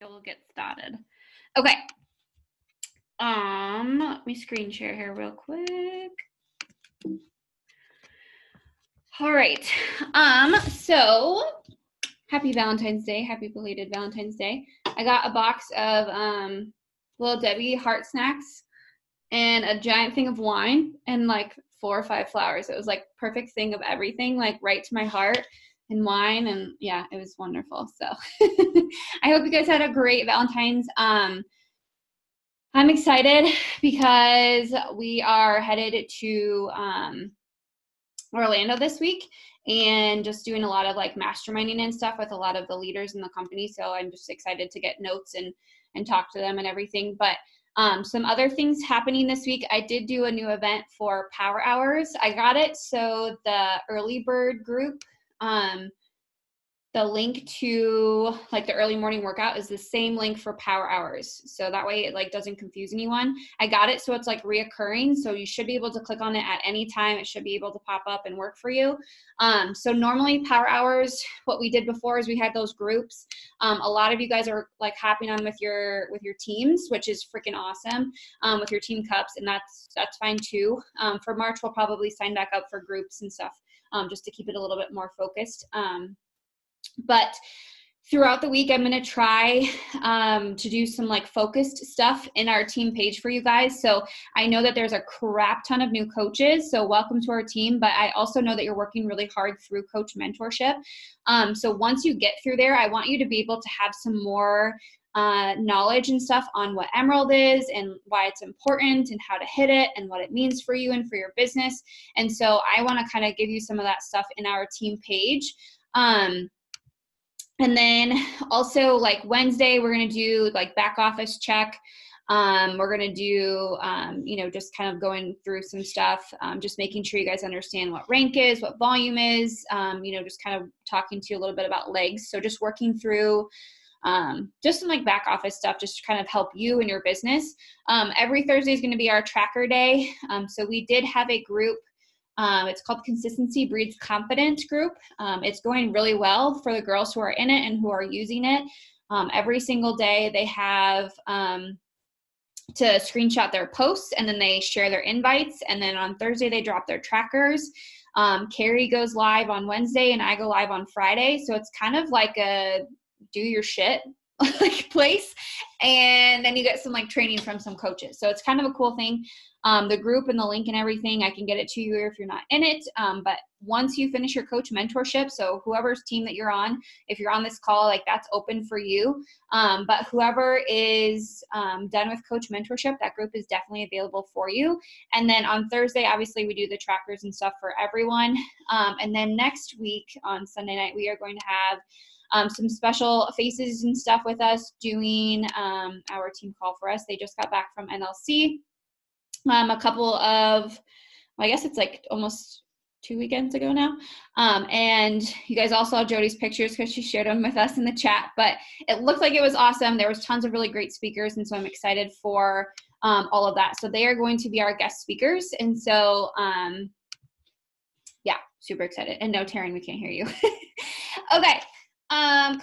We'll get started. Okay. Let me screen share here real quick. All right. So happy Valentine's Day. Happy belated Valentine's Day. I got a box of Little Debbie heart snacks and a giant thing of wine and like 4 or 5 flowers. It was like perfect thing of everything, like right to my heart, and wine, and yeah, it was wonderful. So I hope you guys had a great Valentine's. I'm excited because we are headed to Orlando this week and just doing a lot of like masterminding and stuff with a lot of the leaders in the company. So I'm just excited to get notes and talk to them and everything. But some other things happening this week. I did do a new event for Power Hours. I got it. So the early bird group, the link to like the early morning workout is the same link for Power Hours. So that way it like doesn't confuse anyone. I got it so it's like reoccurring. So you should be able to click on it at any time. It should be able to pop up and work for you. So normally Power Hours, what we did before is we had those groups. A lot of you guys are like hopping on with your teams, which is freaking awesome, with your team cups, and that's fine too. For March, we'll probably sign back up for groups and stuff, just to keep it a little bit more focused. But throughout the week, I'm going to try to do some like focused stuff in our team page for you guys. So I know that there's a crap ton of new coaches. So welcome to our team. But I also know that you're working really hard through coach mentorship. So once you get through there, I want you to be able to have some more knowledge and stuff on what Emerald is and why it's important and how to hit it and what it means for you and for your business. And so I want to kind of give you some of that stuff in our team page. And then also like Wednesday, we're going to do like back office check. We're going to do, just kind of going through some stuff, just making sure you guys understand what rank is, what volume is, just kind of talking to you a little bit about legs. So just working through just some like back office stuff, just to kind of help you and your business. Every Thursday is going to be our tracker day. So we did have a group. It's called Consistency Breeds Confidence group. It's going really well for the girls who are in it and who are using it. Every single day they have to screenshot their posts, and then they share their invites. And then on Thursday, they drop their trackers. Carrie goes live on Wednesday and I go live on Friday. So it's kind of like a do your shit like place. And then you get some like training from some coaches. So it's kind of a cool thing. The group and the link and everything, I can get it to you if you're not in it. But once you finish your coach mentorship, so whoever's team that you're on, if you're on this call, like that's open for you. But whoever is done with coach mentorship, that group is definitely available for you. And then on Thursday, obviously we do the trackers and stuff for everyone. And then next week on Sunday night, we are going to have some special faces and stuff with us doing our team call for us. They just got back from NLC a couple of, I guess it's like almost 2 weekends ago now. And you guys all saw Jody's pictures because she shared them with us in the chat, but it looked like it was awesome. There was tons of really great speakers. And so I'm excited for all of that. So they are going to be our guest speakers. And so, yeah, super excited. And no, Taryn, we can't hear you. Okay.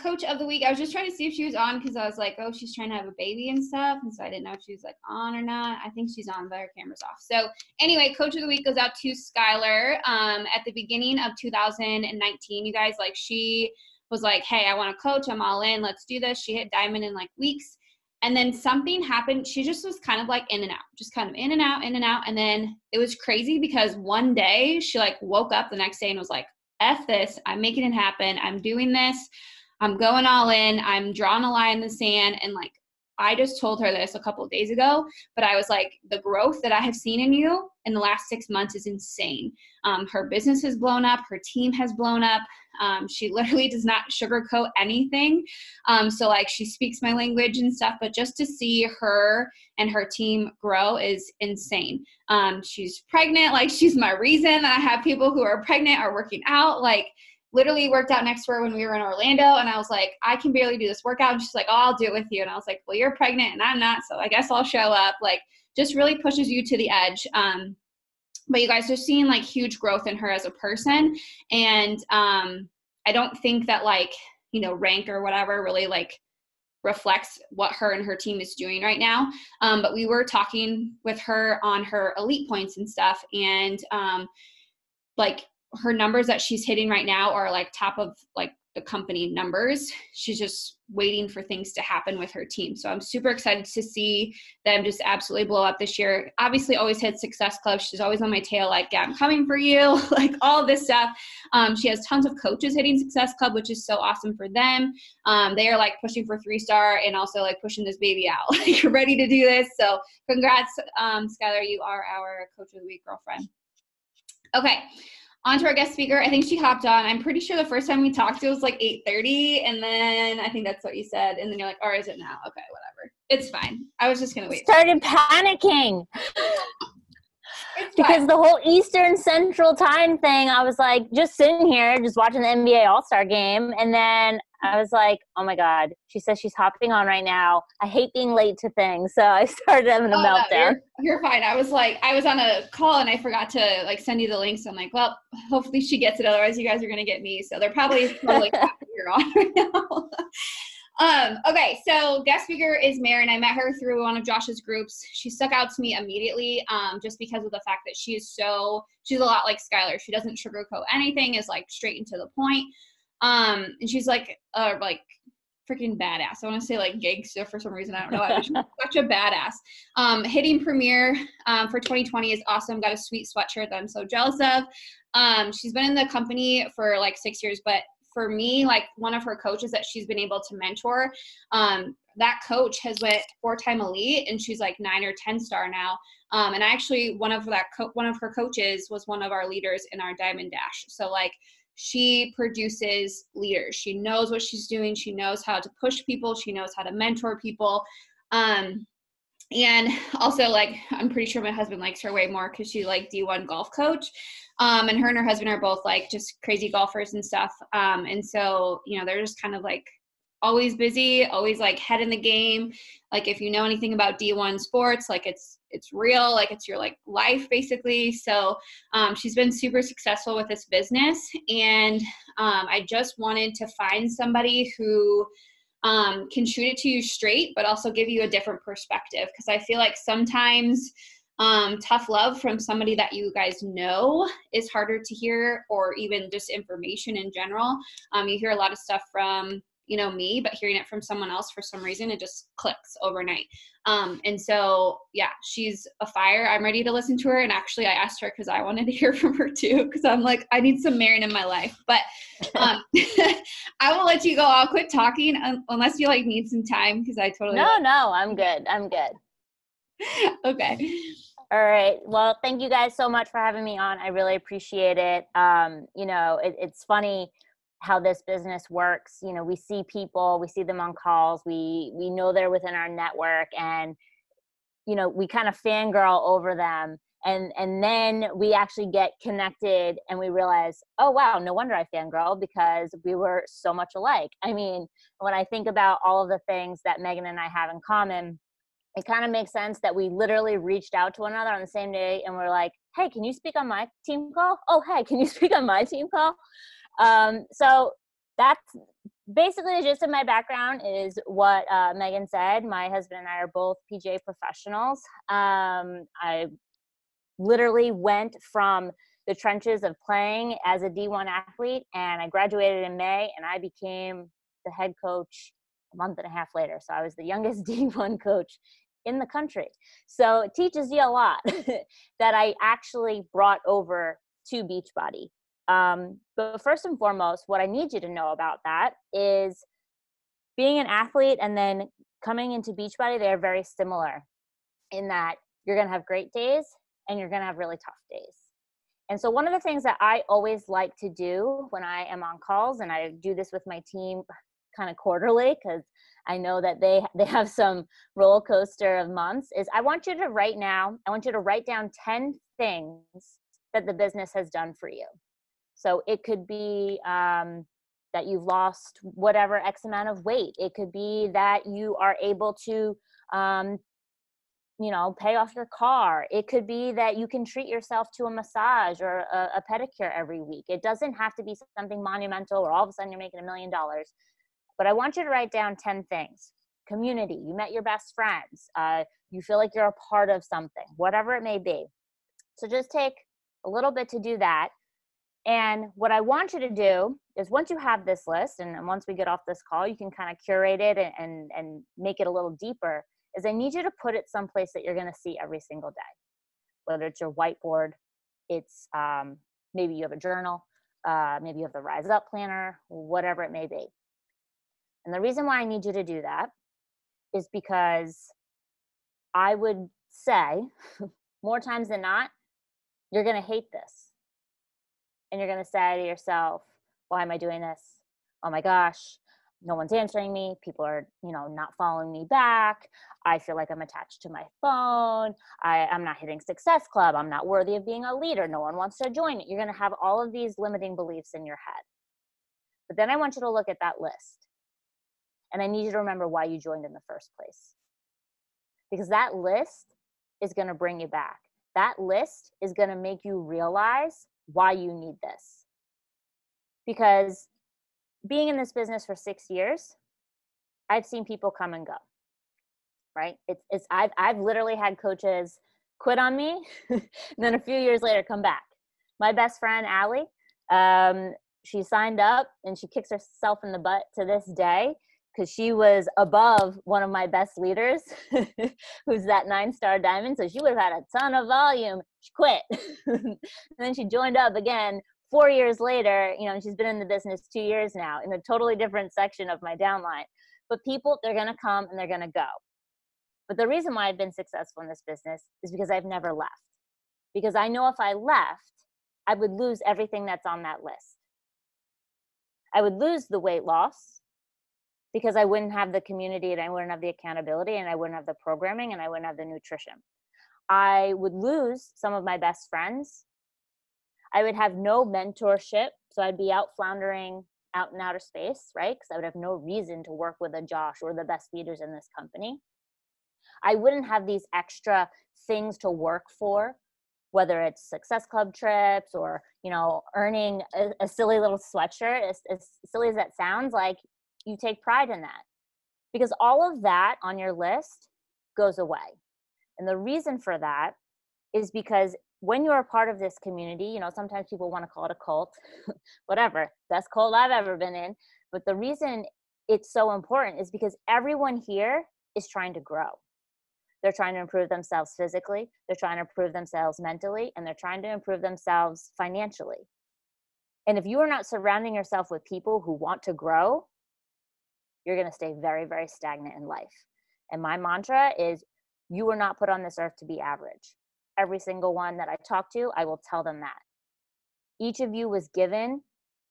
Coach of the week. I was just trying to see if she was on because I was like, oh, she's trying to have a baby and stuff. And so I didn't know if she was like on or not. I think she's on, but her camera's off. So anyway, coach of the week goes out to Skylar. At the beginning of 2019, you guys, like she was like, hey, I want to coach. I'm all in. Let's do this. She hit diamond in like weeks. And then something happened. She just was kind of like in and out, just kind of in and out, in and out. And then it was crazy because one day she like woke up the next day and was like, F this, I'm making it happen. I'm doing this. I'm going all in. I'm drawing a line in the sand. And like, I just told her this a couple of days ago, but I was like, the growth that I have seen in you in the last 6 months is insane. Her business has blown up. Her team has blown up. She literally does not sugarcoat anything. So like she speaks my language and stuff, but just to see her and her team grow is insane. She's pregnant. Like she's my reason that I have people who are pregnant are working out. Like literally worked out next to her when we were in Orlando. And I was like, I can barely do this workout. And she's like, oh, I'll do it with you. And I was like, well, you're pregnant and I'm not. So I guess I'll show up. Like just really pushes you to the edge. But you guys are seeing like huge growth in her as a person. And I don't think that like, rank or whatever really like reflects what her and her team is doing right now. But we were talking with her on her elite points and stuff. And like her numbers that she's hitting right now are like top of like the company numbers. She's just waiting for things to happen with her team. So I'm super excited to see them just absolutely blow up this year. Obviously always hit Success Club. She's always on my tail, like, yeah, I'm coming for you, like all of this stuff. She has tons of coaches hitting Success Club, which is so awesome for them. They are like pushing for 3-star and also like pushing this baby out. Like, you're ready to do this. So congrats, Skylar, you are our Coach of the Week girlfriend. Okay. On to our guest speaker. I think she hopped on. I'm pretty sure the first time we talked, it was like 8:30. And then I think that's what you said. And then you're like, or is it now? Okay, whatever. It's fine. I was just going to wait. Started panicking. Because the whole Eastern Central Time thing, I was like just sitting here, just watching the NBA All-Star game. And then I was like, oh my God, she says she's hopping on right now. I hate being late to things. So I started having a meltdown. No, you're fine. I was on a call and I forgot to like send you the link. So I'm like, well, hopefully she gets it. Otherwise you guys are going to get me. So they're probably totally happy you're on right now. Okay, so guest speaker is Maren. I met her through one of Josh's groups. She stuck out to me immediately, just because of the fact that she's a lot like Skylar. She doesn't sugarcoat anything, is like straight and to the point. And she's like freaking badass. I want to say like gangster for some reason. I don't know why. She's such a badass. Hitting Premier for 2020 is awesome. Got a sweet sweatshirt that I'm so jealous of. She's been in the company for like 6 years, but for me, like one of her coaches that she's been able to mentor, that coach has went 4-time elite and she's like 9 or 10-star now. And actually one of her coaches was one of our leaders in our Diamond Dash. So like she produces leaders. She knows what she's doing. She knows how to push people. She knows how to mentor people. And also, like, I'm pretty sure my husband likes her way more because she's like D1 golf coach. And her husband are both like just crazy golfers and stuff. And so, you know, they're just kind of like always busy, always like head in the game. Like if you know anything about D1 sports, like it's real, like it's your like life basically. So she's been super successful with this business. And I just wanted to find somebody who can shoot it to you straight, but also give you a different perspective. Because I feel like sometimes tough love from somebody that you guys know is harder to hear, or even just information in general. You hear a lot of stuff from, you know, me, but hearing it from someone else for some reason, it just clicks overnight. And so, yeah, she's a fire. I'm ready to listen to her. And actually I asked her because I wanted to hear from her too, because I'm like, I need some Maren in my life. But I will let you go. I'll quit talking unless you like need some time, because I totally No, I'm good. Okay. All right. Well, thank you guys so much for having me on. I really appreciate it. You know, it's funny how this business works. You know, we see people, we see them on calls, we know they're within our network, and, you know, we kind of fangirl over them. And then we actually get connected and we realize, oh, wow, no wonder I fangirl, because we were so much alike. I mean, when I think about all of the things that Megan and I have in common, it kind of makes sense that we literally reached out to one another on the same day and we're like, hey, can you speak on my team call? Oh, hey, can you speak on my team call? So that's basically the gist of my background is what Megan said. My husband and I are both PGA professionals. I literally went from the trenches of playing as a D1 athlete, and I graduated in May, and I became the head coach a month and a half later. So I was the youngest D1 coach in the country. So it teaches you a lot that I actually brought over to Beachbody. But first and foremost, what I need you to know about that is being an athlete and then coming into Beachbody, they're very similar in that you're going to have great days and you're going to have really tough days. And so one of the things that I always like to do when I am on calls, and I do this with my team kind of quarterly because I know that they have some roller coaster of months, is I want you to write down 10 things that the business has done for you. So it could be that you've lost whatever X amount of weight. It could be that you are able to pay off your car. It could be that you can treat yourself to a massage or a pedicure every week. It doesn't have to be something monumental or all of a sudden you're making $1 million. But I want you to write down 10 things. community, you met your best friends, you feel like you're a part of something, whatever it may be. So just take a little bit to do that. And what I want you to do is once you have this list, and once we get off this call, you can kind of curate it and make it a little deeper, is I need you to put it someplace that you're going to see every single day. Whether it's your whiteboard, it's maybe you have a journal, maybe you have the Rise Up planner, whatever it may be. And the reason why I need you to do that is because I would say more times than not, you're going to hate this. And you're going to say to yourself, why am I doing this? Oh my gosh, no one's answering me. People are, not following me back. I feel like I'm attached to my phone. I'm not hitting Success Club. I'm not worthy of being a leader. No one wants to join it. You're going to have all of these limiting beliefs in your head. But then I want you to look at that list. And I need you to remember why you joined in the first place. Because that list is going to bring you back. That list is going to make you realize why you need this. Because being in this business for 6 years, I've seen people come and go, right? I've literally had coaches quit on me and then a few years later come back. My best friend, Allie, she signed up and she kicks herself in the butt to this day because she was above one of my best leaders who's that 9-star diamond. So she would have had a ton of volume. She quit. And then she joined up again 4 years later, and she's been in the business 2 years now in a totally different section of my downline. But people, they're going to come and they're going to go. But the reason why I've been successful in this business is because I've never left. Because I know if I left, I would lose everything that's on that list. I would lose the weight loss because I wouldn't have the community and I wouldn't have the accountability and I wouldn't have the programming and I wouldn't have the nutrition. I would lose some of my best friends. I would have no mentorship. So I'd be out floundering out in outer space, right? Because I would have no reason to work with a Josh or the best leaders in this company. I wouldn't have these extra things to work for, whether it's Success Club trips or, earning a silly little sweatshirt, as silly as that sounds, like you take pride in that. Because all of that on your list goes away. And the reason for that is because when you're a part of this community, sometimes people want to call it a cult, whatever, best cult I've ever been in. But the reason it's so important is because everyone here is trying to grow. They're trying to improve themselves physically, they're trying to improve themselves mentally, and they're trying to improve themselves financially. And if you are not surrounding yourself with people who want to grow, you're going to stay very, very stagnant in life. And my mantra is, you were not put on this earth to be average. Every single one that I talk to, I will tell them that. Each of you was given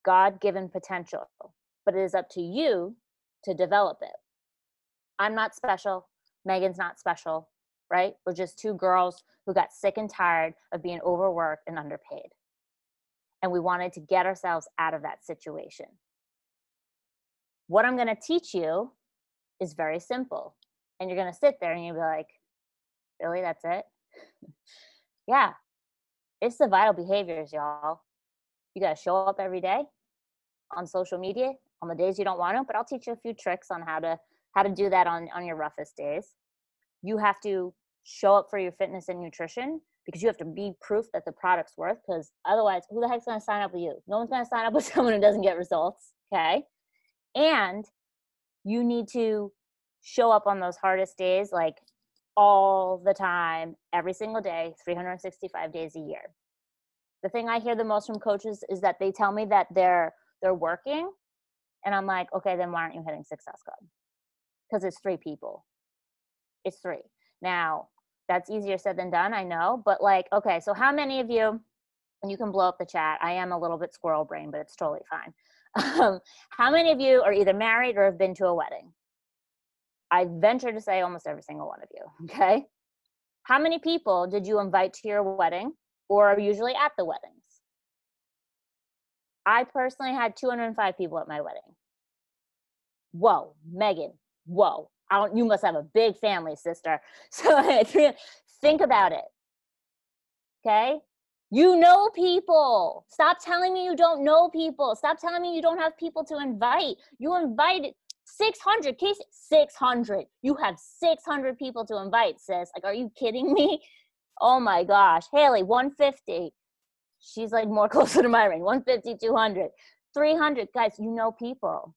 God-given potential, but it is up to you to develop it. I'm not special. Megan's not special, right? We're just two girls who got sick and tired of being overworked and underpaid. And we wanted to get ourselves out of that situation. What I'm going to teach you is very simple. And you're going to sit there and you'll be like, really, that's it? Yeah, it's the vital behaviors, y'all. You got to show up every day on social media on the days you don't want to, but I'll teach you a few tricks on how to do that on your roughest days. You have to show up for your fitness and nutrition because you have to be proof that the product's worth, because otherwise, who the heck's going to sign up with you? No one's going to sign up with someone who doesn't get results, okay? And you need to show up on those hardest days, like all the time, every single day, 365 days a year. The thing I hear the most from coaches is that they tell me that they're working, and I'm like, okay, then why aren't you hitting Success Club? Because it's 3 people. It's 3. Now, that's easier said than done, I know, but like, okay, so how many of you, and you can blow up the chat, I am a little bit squirrel brain, but it's totally fine. How many of you are either married or have been to a wedding? I venture to say almost every single one of you, okay? How many people did you invite to your wedding or are usually at the weddings? I personally had 205 people at my wedding. Whoa, Megan, whoa. You must have a big family, sister. So think about it, okay? You know people. Stop telling me you don't know people. Stop telling me you don't have people to invite. You invited 600 cases, 600. You have 600 people to invite, sis. Like, are you kidding me? Oh my gosh. Haley, 150. She's like more closer to my range. 150, 200, 300. Guys, you know people.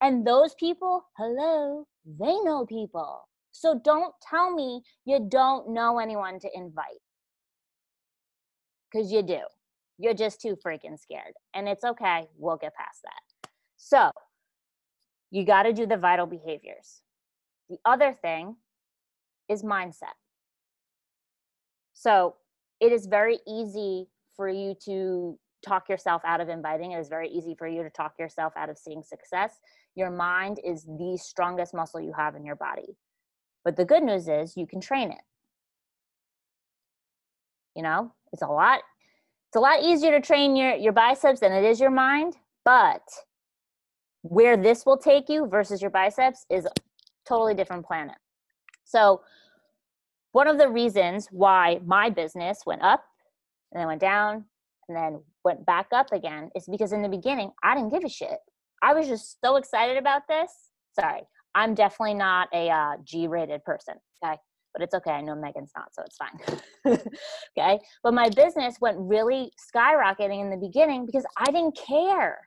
And those people, hello, they know people. So don't tell me you don't know anyone to invite. Because you do. You're just too freaking scared. And it's okay. We'll get past that. So you got to do the vital behaviors. The other thing is mindset. So it is very easy for you to talk yourself out of inviting. It is very easy for you to talk yourself out of seeing success. Your mind is the strongest muscle you have in your body. But the good news is you can train it. You know, it's a lot easier to train your biceps than it is your mind. But where this will take you versus your biceps is a totally different planet. So one of the reasons why my business went up and then went down and then went back up again is because in the beginning, I didn't give a shit. I was just so excited about this. Sorry, I'm definitely not a G-rated person, okay? But it's okay. I know Megan's not, so it's fine. Okay? But my business went really skyrocketing in the beginning because I didn't care.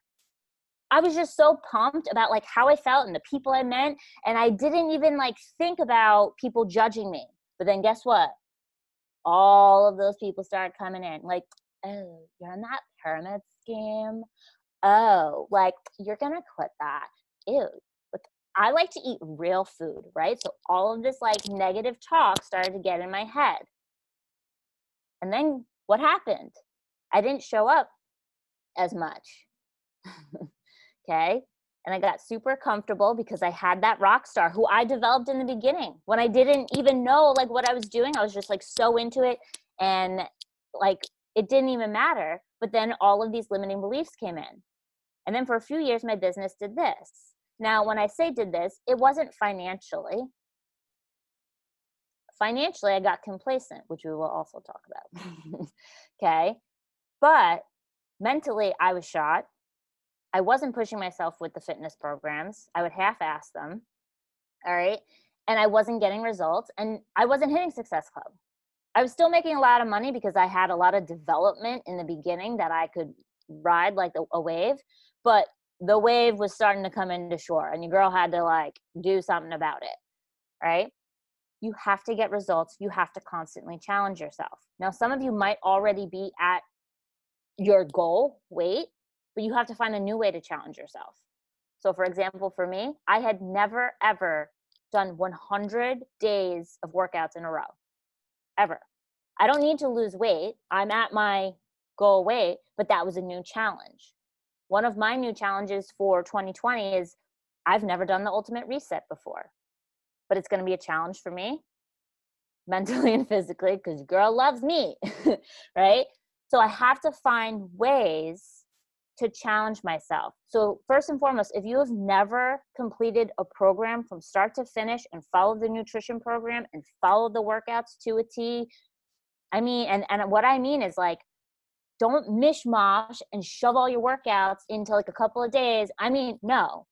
I was just so pumped about like how I felt and the people I met. And I didn't even like think about people judging me. But then guess what? All of those people started coming in like, oh, you're in that pyramid scheme. Oh, like you're going to quit that. Ew. But I like to eat real food, right? So all of this like negative talk started to get in my head. And then what happened? I didn't show up as much. Okay. And I got super comfortable because I had that rock star who I developed in the beginning when I didn't even know like what I was doing. I was just like so into it and like it didn't even matter. But then all of these limiting beliefs came in. And then for a few years, my business did this. Now, when I say did this, it wasn't financially. Financially, I got complacent, which we will also talk about. Okay. But mentally, I was shot. I wasn't pushing myself with the fitness programs. I would half-ass them. All right. And I wasn't getting results and I wasn't hitting Success Club. I was still making a lot of money because I had a lot of development in the beginning that I could ride like a wave, but the wave was starting to come into shore and your girl had to like do something about it. Right. You have to get results. You have to constantly challenge yourself. Now, some of you might already be at your goal weight, but you have to find a new way to challenge yourself. So for example, for me, I had never, ever done 100 days of workouts in a row, ever. I don't need to lose weight. I'm at my goal weight, but that was a new challenge. One of my new challenges for 2020 is I've never done the ultimate reset before, but it's going to be a challenge for me mentally and physically because girl loves me, right? So I have to find ways to challenge myself. So first and foremost, if you have never completed a program from start to finish and follow the nutrition program and follow the workouts to a T, I mean, and what I mean is like, don't mishmash and shove all your workouts into like a couple of days. I mean, no,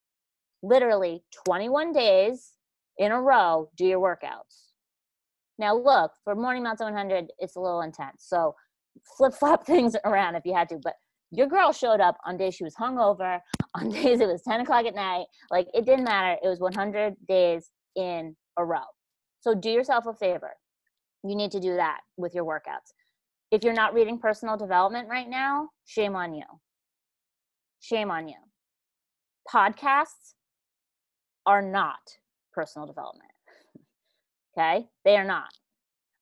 literally 21 days in a row, do your workouts. Now look, for Morning Mountain 100, it's a little intense. So flip-flop things around if you had to, but your girl showed up on days she was hungover, on days it was 10 o'clock at night. Like it didn't matter. It was 100 days in a row. So do yourself a favor. You need to do that with your workouts. If you're not reading personal development right now, shame on you. Shame on you. Podcasts are not personal development. Okay? They are not.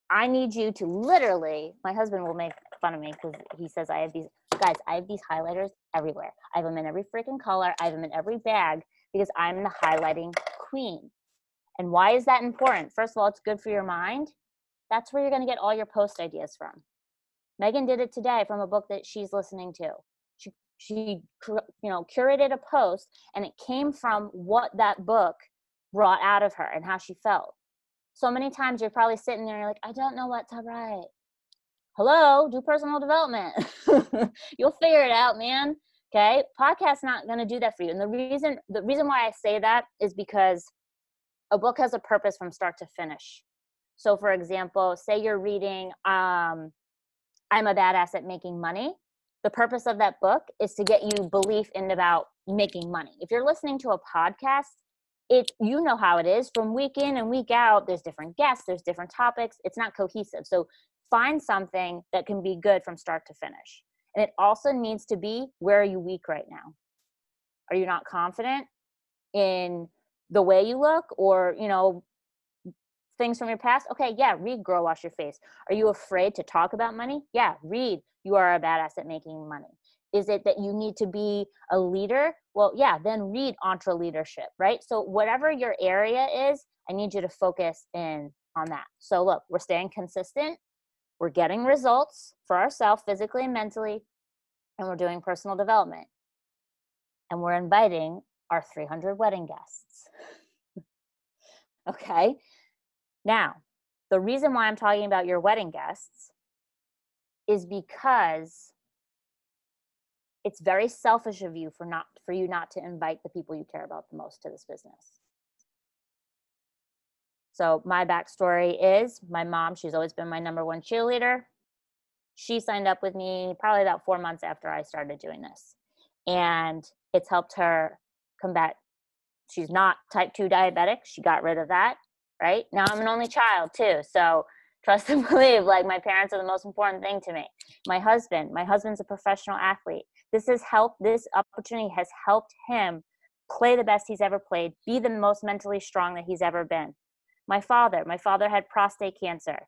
I need you to literally, my husband will make fun of me because he says I have these, guys, I have these highlighters everywhere. I have them in every freaking color. I have them in every bag because I'm the highlighting queen. And why is that important? First of all, it's good for your mind. That's where you're going to get all your post ideas from. Megan did it today from a book that she's listening to. She curated a post and it came from what that book brought out of her and how she felt. So many times you're probably sitting there and you're like, I don't know what to write. Hello, do personal development. You'll figure it out, man. Okay. Podcast's not going to do that for you. And the reason why I say that is because a book has a purpose from start to finish. So for example, say you're reading, I'm a Badass at Making Money. The purpose of that book is to get you belief in about making money. If you're listening to a podcast, you know how it is from week in and week out, there's different guests, there's different topics. It's not cohesive. So find something that can be good from start to finish. And it also needs to be, where are you weak right now? Are you not confident in the way you look, or, things from your past? Okay, yeah, read Girl Wash Your Face. Are you afraid to talk about money? Yeah, read You Are a Badass at Making Money. Is it that you need to be a leader? Well, yeah, then read Entre Leadership, right? So whatever your area is, I need you to focus in on that. So look, we're staying consistent. We're getting results for ourselves physically and mentally, and we're doing personal development. And we're inviting our 300 wedding guests. Okay. Now, the reason why I'm talking about your wedding guests is because it's very selfish of you for you not to invite the people you care about the most to this business. So my backstory is my mom, she's always been my number one cheerleader. She signed up with me probably about 4 months after I started doing this. And it's helped her combat. She's not type 2 diabetic. She got rid of that, right? Now I'm an only child too. So trust and believe, like, my parents are the most important thing to me. My husband's a professional athlete. This opportunity has helped him play the best he's ever played, be the most mentally strong that he's ever been. My father had prostate cancer.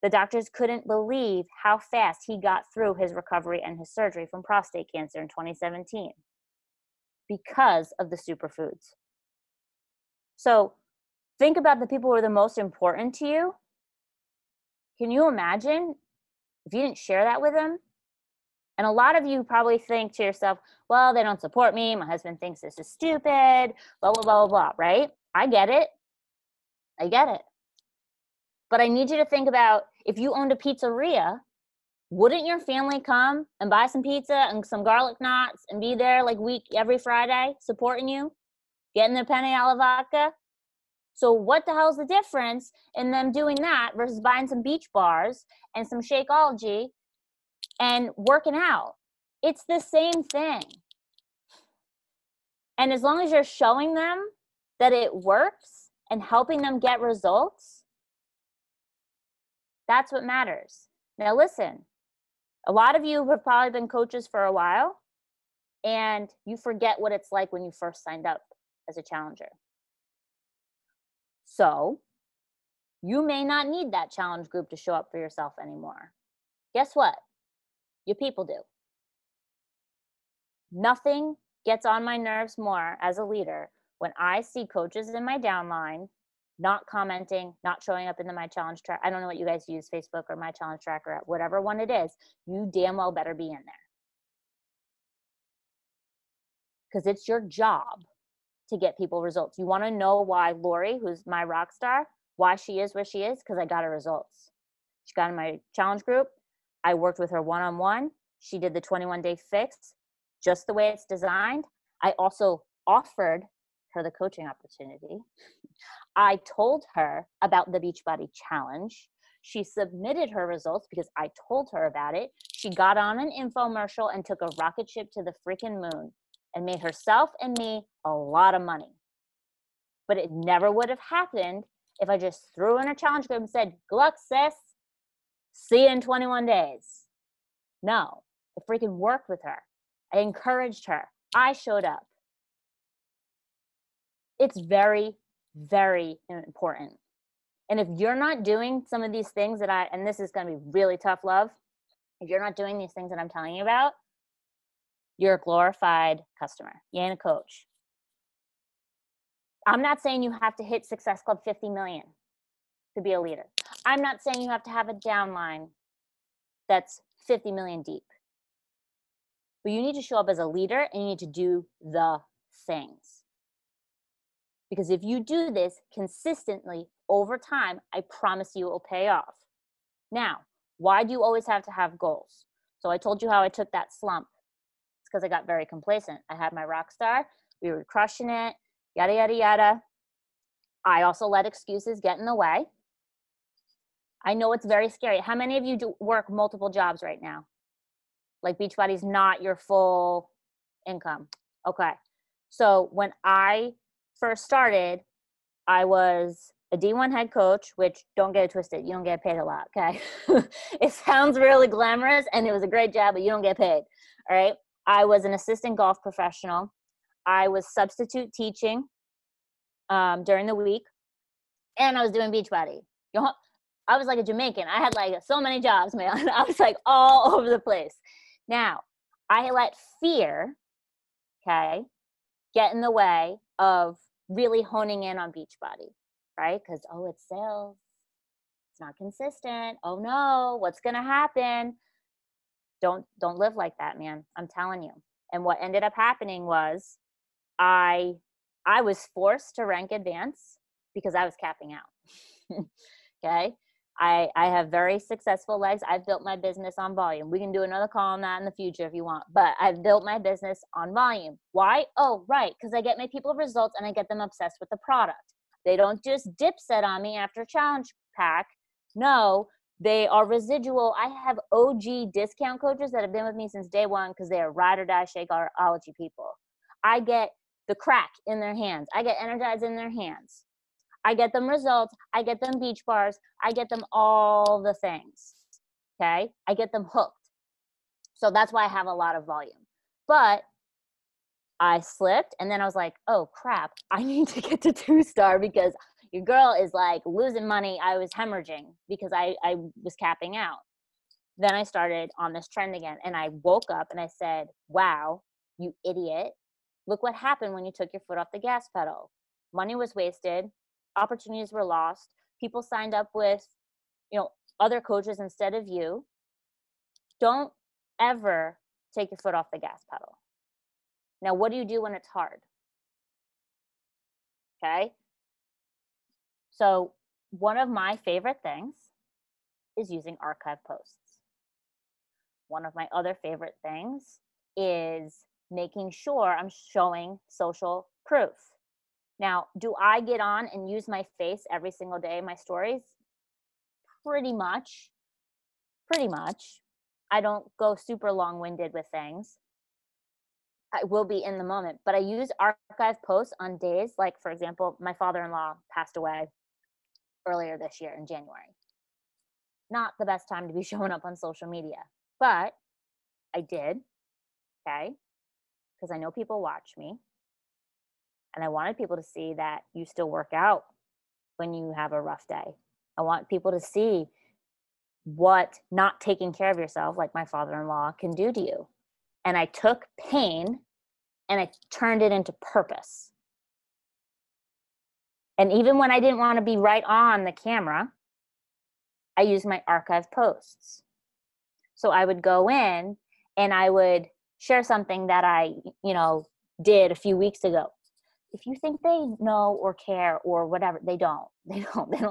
The doctors couldn't believe how fast he got through his recovery and his surgery from prostate cancer in 2017 because of the superfoods. So think about the people who are the most important to you. Can you imagine if you didn't share that with them? And a lot of you probably think to yourself, well, they don't support me. My husband thinks this is stupid, blah, blah, blah, blah, blah, right? I get it. But I need you to think about, if you owned a pizzeria, wouldn't your family come and buy some pizza and some garlic knots and be there like every Friday supporting you, getting their penne alla vodka? So what the hell's the difference in them doing that versus buying some beach bars and some Shakeology and working out? It's the same thing. And as long as you're showing them that it works and helping them get results, that's what matters. Now listen, a lot of you have probably been coaches for a while, and you forget what it's like when you first signed up as a challenger. So you may not need that challenge group to show up for yourself anymore. Guess what? Your people do. Nothing gets on my nerves more as a leader when I see coaches in my downline not commenting, not showing up into my challenge track. I don't know what you guys use, Facebook or my challenge tracker, whatever one it is. You damn well better be in there. Because it's your job to get people results. You want to know why Lori, who's my rock star, why she is where she is? Because I got her results. She got in my challenge group. I worked with her one-on-one. She did the 21-day fix just the way it's designed. I also offered her the coaching opportunity. I told her about the Beachbody Challenge. She submitted her results because I told her about it. She got on an infomercial and took a rocket ship to the freaking moon and made herself and me a lot of money. But it never would have happened if I just threw in a challenge group and said, good luck, sis. See you in 21 days. No, I freaking worked with her. I encouraged her. I showed up. It's very, very important. And if you're not doing some of these things and this is going to be really tough love, if you're not doing these things that I'm telling you about, you're a glorified customer. You ain't a coach. I'm not saying you have to hit Success Club 50 million to be a leader. I'm not saying you have to have a downline that's 50 million deep. But you need to show up as a leader and you need to do the things. Because if you do this consistently over time, I promise you it will pay off. Now, why do you always have to have goals? So I told you how I took that slump. It's because I got very complacent. I had my rock star. We were crushing it, yada, yada, yada. I also let excuses get in the way. I know it's very scary. How many of you do work multiple jobs right now? Like Beachbody's not your full income. Okay. So when I first started, I was a D1 head coach, which don't get it twisted. You don't get paid a lot. Okay. It sounds really glamorous and it was a great job, but you don't get paid. All right. I was an assistant golf professional. I was substitute teaching during the week, and I was doing Beachbody. You know, I was like a Jamaican. I had like so many jobs, man. I was like all over the place. Now, I let fear, okay, get in the way of really honing in on Beachbody, right? Because, oh, it's sales. It's not consistent. Oh no, what's gonna happen? Don't live like that, man. I'm telling you. And what ended up happening was I was forced to rank advance because I was capping out. Okay. I have very successful legs. I've built my business on volume. We can do another call on that in the future if you want, but I've built my business on volume. Why? Oh, right. Because I get my people results and I get them obsessed with the product. They don't just dip set on me after challenge pack. No, they are residual. I have OG discount coaches that have been with me since day one because they are ride or die Shakeology people. I get the crack in their hands. I get energized in their hands. I get them results. I get them beach bars. I get them all the things. Okay. I get them hooked. So that's why I have a lot of volume. But I slipped and then I was like, oh crap, I need to get to 2-star because your girl is like losing money. I was hemorrhaging because I was capping out. Then I started on this trend again and I woke up and I said, wow, you idiot. Look what happened when you took your foot off the gas pedal. Money was wasted. Opportunities were lost. People signed up with, other coaches instead of you. Don't ever take your foot off the gas pedal. Now, what do you do when it's hard? Okay. So one of my favorite things is using archive posts. One of my other favorite things is making sure I'm showing social proof. Now, do I get on and use my face every single day in my stories? Pretty much. I don't go super long-winded with things. I will be in the moment, but I use archive posts on days like, for example, my father-in-law passed away earlier this year in January. Not the best time to be showing up on social media, but I did, okay, because I know people watch me. And I wanted people to see that you still work out when you have a rough day. I want people to see what not taking care of yourself, like my father-in-law, can do to you. And I took pain and I turned it into purpose. And even when I didn't want to be right on the camera, I used my archive posts. So I would go in and I would share something that I, did a few weeks ago. If you think they know or care or whatever, they don't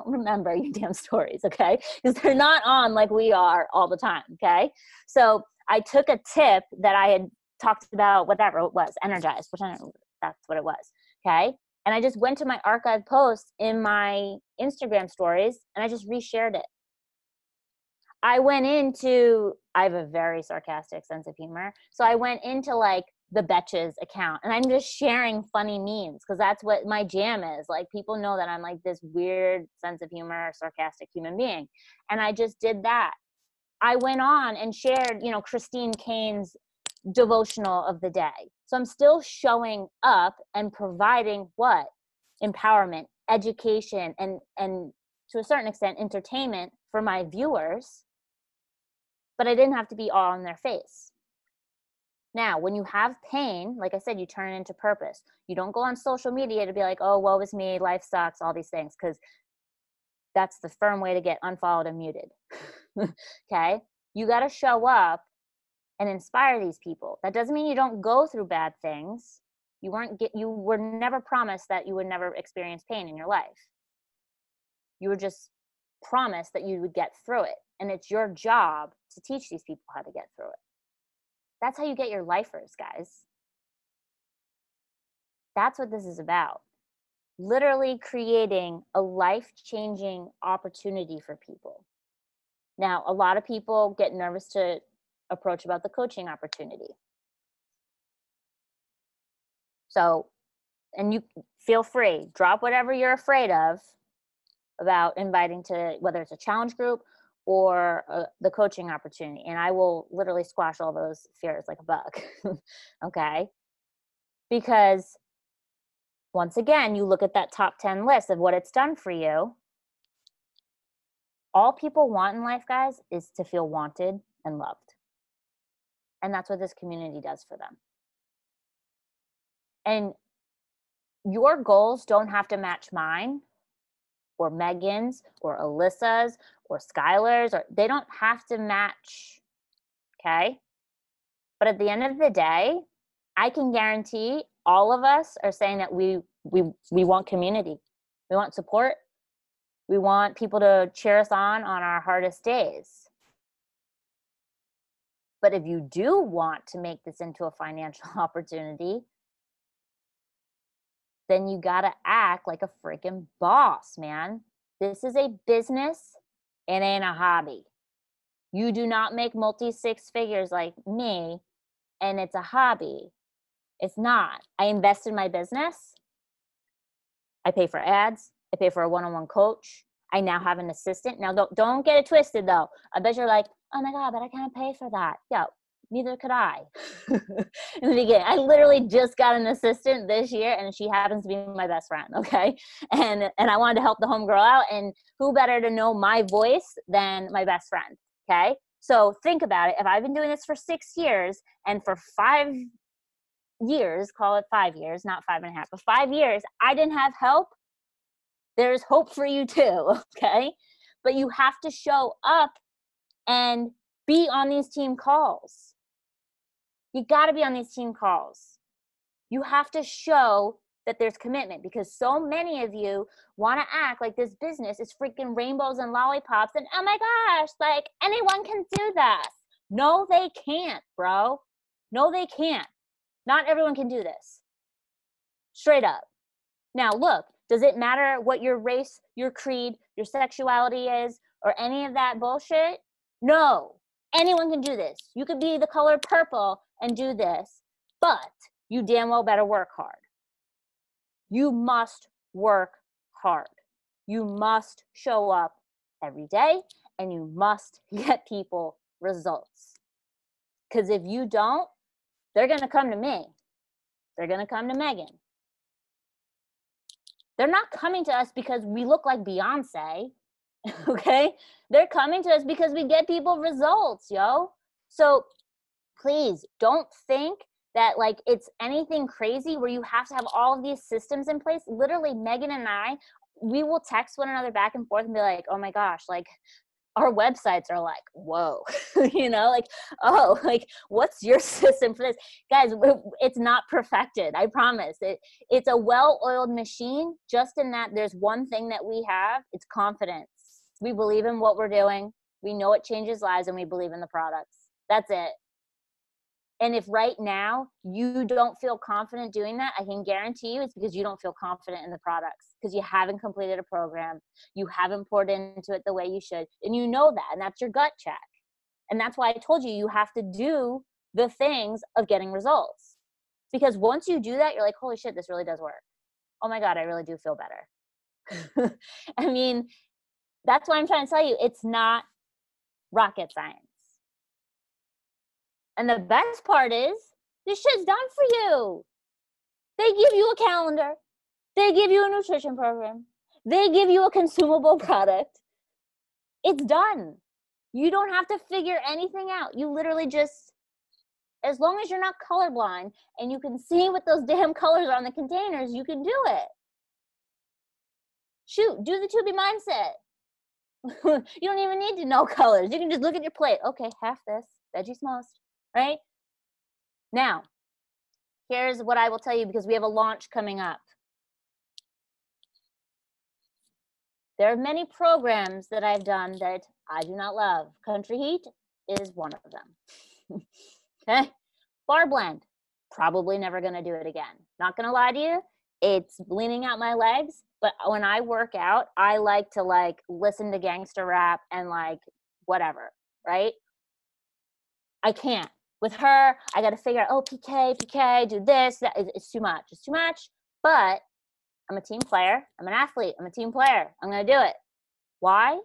remember your damn stories. Okay. Because they're not on like we are all the time. Okay. So I took a tip that I had talked about, whatever it was, energized, that's what it was. Okay. And I just went to my archive posts in my Instagram stories and I just reshared it. I have a very sarcastic sense of humor. So I went into like the Betches account and I'm just sharing funny memes because that's what my jam is. Like people know that I'm like this weird sense of humor, sarcastic human being. And I just did that. I went on and shared, Christine Kane's devotional of the day. So I'm still showing up and providing what? Empowerment, education, and to a certain extent, entertainment for my viewers. But I didn't have to be all in their face. Now, when you have pain, like I said, you turn it into purpose. You don't go on social media to be like, oh, woe is me, life sucks, all these things, because that's the firm way to get unfollowed and muted. Okay? You got to show up and inspire these people. That doesn't mean you don't go through bad things. You were never promised that you would never experience pain in your life. You were just promised that you would get through it. And it's your job to teach these people how to get through it. That's how you get your lifers, guys. That's what this is about. Literally creating a life-changing opportunity for people. Now, a lot of people get nervous to approach about the coaching opportunity. So, and you feel free, drop whatever you're afraid of about inviting to, whether it's a challenge group or the coaching opportunity. And I will literally squash all those fears like a bug. Okay. Because once again, you look at that top 10 list of what it's done for you. All people want in life, guys, is to feel wanted and loved. And that's what this community does for them. And your goals don't have to match mine or Megan's or Alyssa's or Skylar's, or they don't have to match. Okay. But at the end of the day, I can guarantee all of us are saying that we want community. We want support. We want people to cheer us on our hardest days. But if you do want to make this into a financial opportunity, then you got to act like a freaking boss, man. This is a business. It ain't a hobby. You do not make multi-six figures like me, and it's a hobby. It's not. I invest in my business. I pay for ads. I pay for a one-on-one coach. I now have an assistant. Now, don't get it twisted, though. I bet you're like, oh, my God, but I can't pay for that. Yeah, neither could I. In the beginning, I literally just got an assistant this year, and she happens to be my best friend, okay? And I wanted to help the homegirl out, and who better to know my voice than my best friend, okay? So think about it. If I've been doing this for 6 years, and for 5 years, call it 5 years, not 5.5, but 5 years, I didn't have help, there's hope for you too, okay? But you have to show up and be on these team calls. You got to be on these team calls. You have to show that there's commitment, because so many of you want to act like this business is freaking rainbows and lollipops and, oh my gosh, like anyone can do that. No, they can't, bro. No, they can't. Not everyone can do this. Straight up. Now, look, does it matter what your race, your creed, your sexuality is, or any of that bullshit? No. Anyone can do this. You could be the color purple and do this, but you damn well better work hard. You must work hard. You must show up every day, and you must get people results. Because if you don't, they're going to come to me. They're going to come to Megan. They're not coming to us because we look like Beyonce, okay? They're coming to us because we get people results, yo. So please don't think that like it's anything crazy where you have to have all of these systems in place. Literally, Megan and I, we will text one another back and forth and be like, oh my gosh, like our websites are like, whoa, you know, like, oh, like what's your system for this? Guys, it's not perfected. I promise. It's a well-oiled machine, just in that there's one thing that we have. It's confidence. We believe in what we're doing. We know it changes lives, and we believe in the products. That's it. And if right now you don't feel confident doing that, I can guarantee you it's because you don't feel confident in the products, because you haven't completed a program. You haven't poured into it the way you should. And you know that, and that's your gut check. And that's why I told you have to do the things of getting results. Because once you do that, you're like, holy shit, this really does work. Oh my God, I really do feel better. I mean, that's why I'm trying to tell you, it's not rocket science. And the best part is, this shit's done for you. They give you a calendar. They give you a nutrition program. They give you a consumable product. It's done. You don't have to figure anything out. You literally just, as long as you're not colorblind and you can see what those damn colors are on the containers, you can do it. Shoot, do the Tubi mindset. You don't even need to know colors. You can just look at your plate. Okay, half this, veggies most, right? Now, here's what I will tell you, because we have a launch coming up. There are many programs that I've done that I do not love. Country Heat is one of them. Okay? Bar blend, probably never going to do it again. Not going to lie to you, it's leaning out my legs. But when I work out, I like to like listen to gangster rap and like whatever, right? I can't. With her, I got to figure out, oh, PK, do this. That. It's too much. It's too much. But I'm a team player. I'm an athlete. I'm a team player. I'm going to do it. Why?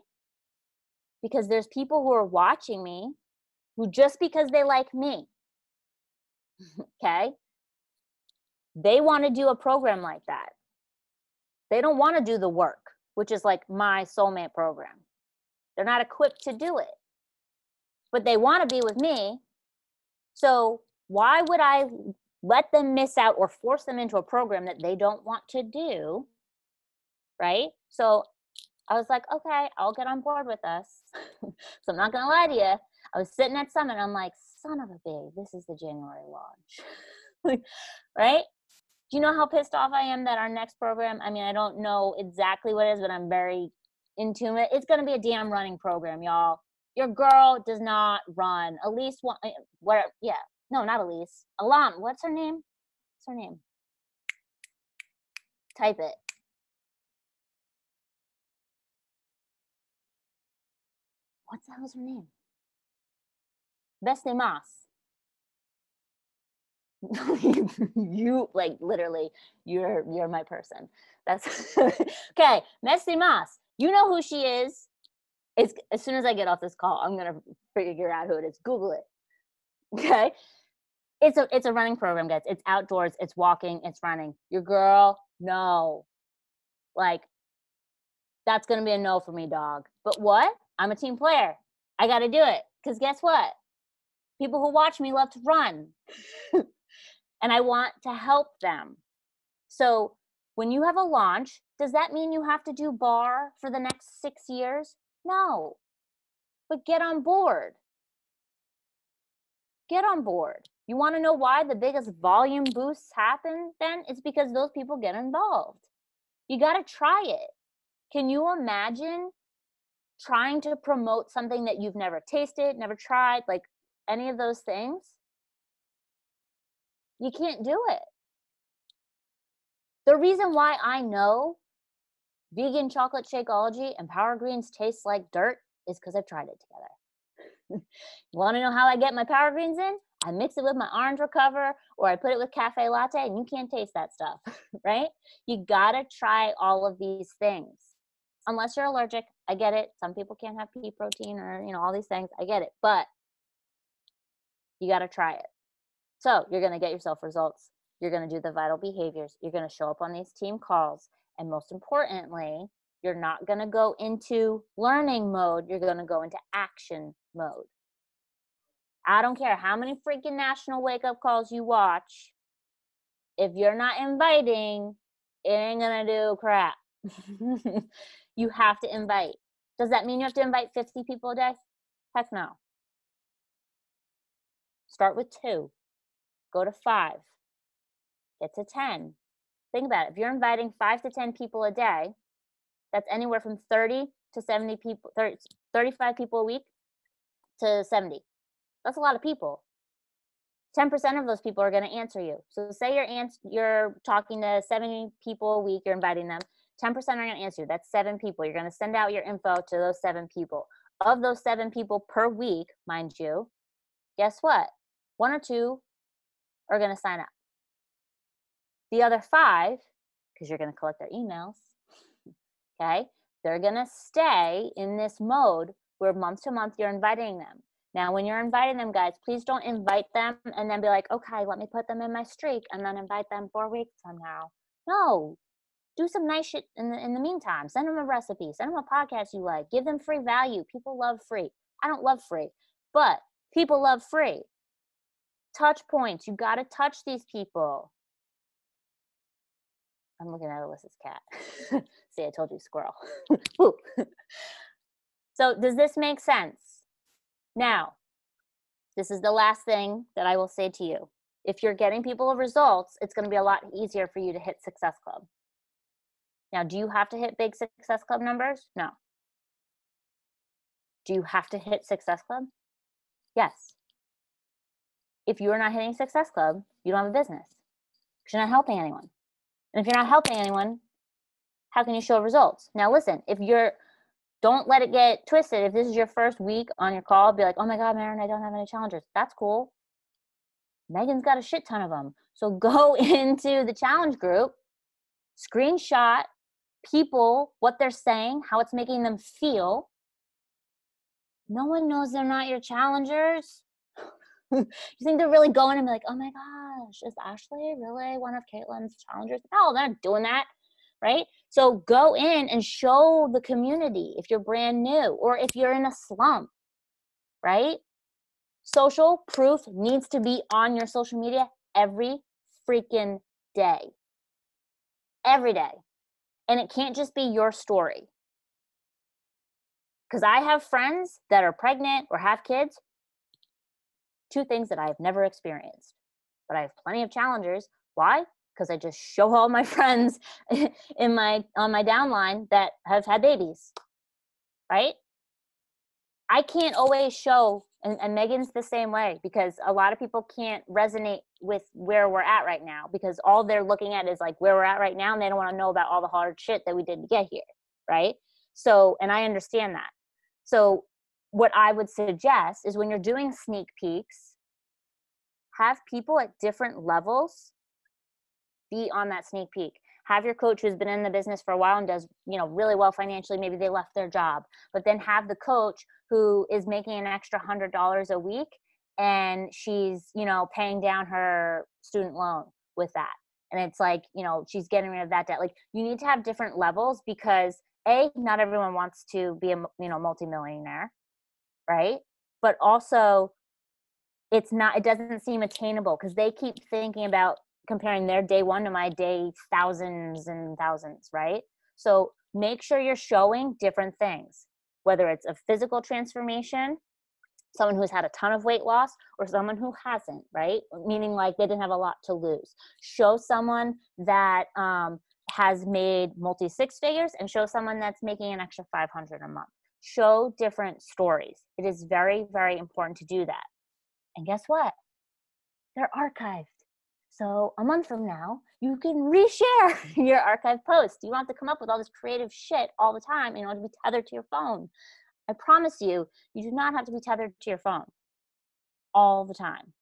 Because there's people who are watching me who just because they like me, okay, they want to do a program like that. They don't want to do the work, which is like my soulmate program. They're not equipped to do it, but they want to be with me. So why would I let them miss out or force them into a program that they don't want to do, right? So I was like, okay, I'll get on board with us. So I'm not going to lie to you. I was sitting at Summit. I'm like, son of a bitch, this is the January launch, right? Do you know how pissed off I am that our next program, I mean, I don't know exactly what it is, but I'm very into it. It's going to be a damn running program, y'all. Your girl does not run. Elise, not Elise. Alam, what's her name? What's her name? Type it. What the hell's her name? Beste Mas. You like literally you're my person. That's okay. Beste Mas. You know who she is. It's as soon as I get off this call, I'm gonna figure out who it is. Google it. Okay. It's a running program, guys. It's outdoors, it's walking, it's running. Your girl, no. Like, that's gonna be a no for me, dog. But what? I'm a team player. I gotta do it. Because guess what? People who watch me love to run. And I want to help them. So when you have a launch, does that mean you have to do bar for the next 6 years? No. But get on board. Get on board. You want to know why the biggest volume boosts happen then? It's because those people get involved. You got to try it. Can you imagine trying to promote something that you've never tasted, never tried, like any of those things? You can't do it. The reason why I know vegan chocolate Shakeology and Power Greens taste like dirt is because I've tried it together. You want to know how I get my Power Greens in? I mix it with my Orange Recover, or I put it with Cafe Latte, and you can't taste that stuff, right? You gotta try all of these things. Unless you're allergic, I get it. Some people can't have pea protein or, all these things. I get it, but you gotta try it. So you're gonna get yourself results. You're gonna do the vital behaviors. You're gonna show up on these team calls. And most importantly, you're not gonna go into learning mode. You're gonna go into action mode. I don't care how many freaking national wake-up calls you watch. If you're not inviting, it ain't gonna do crap. You have to invite. Does that mean you have to invite 50 people a day? Heck no. Start with 2. Go to 5. Get to 10. Think about it. If you're inviting 5 to 10 people a day, that's anywhere from 30 to 70 people, 35 people a week to 70. That's a lot of people. 10% of those people are going to answer you. So say you're talking to 70 people a week, you're inviting them. 10% are going to answer you. That's 7 people. You're going to send out your info to those 7 people. Of those 7 people per week, mind you, guess what? 1 or 2 are going to sign up. The other 5, because you're going to collect their emails, okay, they're going to stay in this mode where month to month you're inviting them. Now, when you're inviting them, guys, please don't invite them and then be like, okay, let me put them in my streak and then invite them 4 weeks from now. No, do some nice shit in the meantime. Send them a recipe. Send them a podcast you like. Give them free value. People love free. I don't love free, but people love free. Touch points. You got to touch these people. I'm looking at Alyssa's cat. See, I told you, squirrel. So does this make sense? Now, this is the last thing that I will say to you. If you're getting people results, it's going to be a lot easier for you to hit Success Club. Now, do you have to hit big Success Club numbers? No. Do you have to hit Success Club? Yes. if you're not hitting Success Club, you don't have a business. You're not helping anyone. And if you're not helping anyone, how can you show results? Now, listen, don't let it get twisted. If this is your first week on your call, be like, oh my God, Maren, I don't have any challengers. That's cool. Megan's got a shit ton of them. So go into the challenge group, screenshot people, what they're saying, how it's making them feel. No one knows they're not your challengers. You think they're really going and be like, oh my gosh, is Ashley really one of Caitlin's challengers? No, they're not doing that, right? So go in and show the community if you're brand new or if you're in a slump, right? Social proof needs to be on your social media every freaking day. Every day. And it can't just be your story. Because I have friends that are pregnant or have kids. Two things that I have never experienced. But I have plenty of challengers. Why? Because I just show all my friends on my downline that have had babies. Right? I can't always show, and Megan's the same way, because a lot of people can't resonate with where we're at right now, because all they're looking at is like where we're at right now, and they don't want to know about all the hard shit that we did to get here, right? So, and I understand that. So what I would suggest is when you're doing sneak peeks, have people at different levels be on that sneak peek. Have your coach who's been in the business for a while and does, really well financially. Maybe they left their job, but then have the coach who is making an extra $100 a week and she's, paying down her student loan with that. And it's like, she's getting rid of that debt. Like, you need to have different levels because not everyone wants to be a, multimillionaire, right? But also it doesn't seem attainable because they keep thinking about comparing their day one to my day thousands and thousands, right? So make sure you're showing different things, whether it's a physical transformation, someone who's had a ton of weight loss, or someone who hasn't, right? Meaning like they didn't have a lot to lose. Show someone that has made multi six figures and show someone that's making an extra 500 a month. Show different stories. It is very, very important to do that. And guess what? They're archived. So a month from now, you can reshare your archive post. You don't have to come up with all this creative shit all the time and you don't have to be tethered to your phone. I promise you, you do not have to be tethered to your phone all the time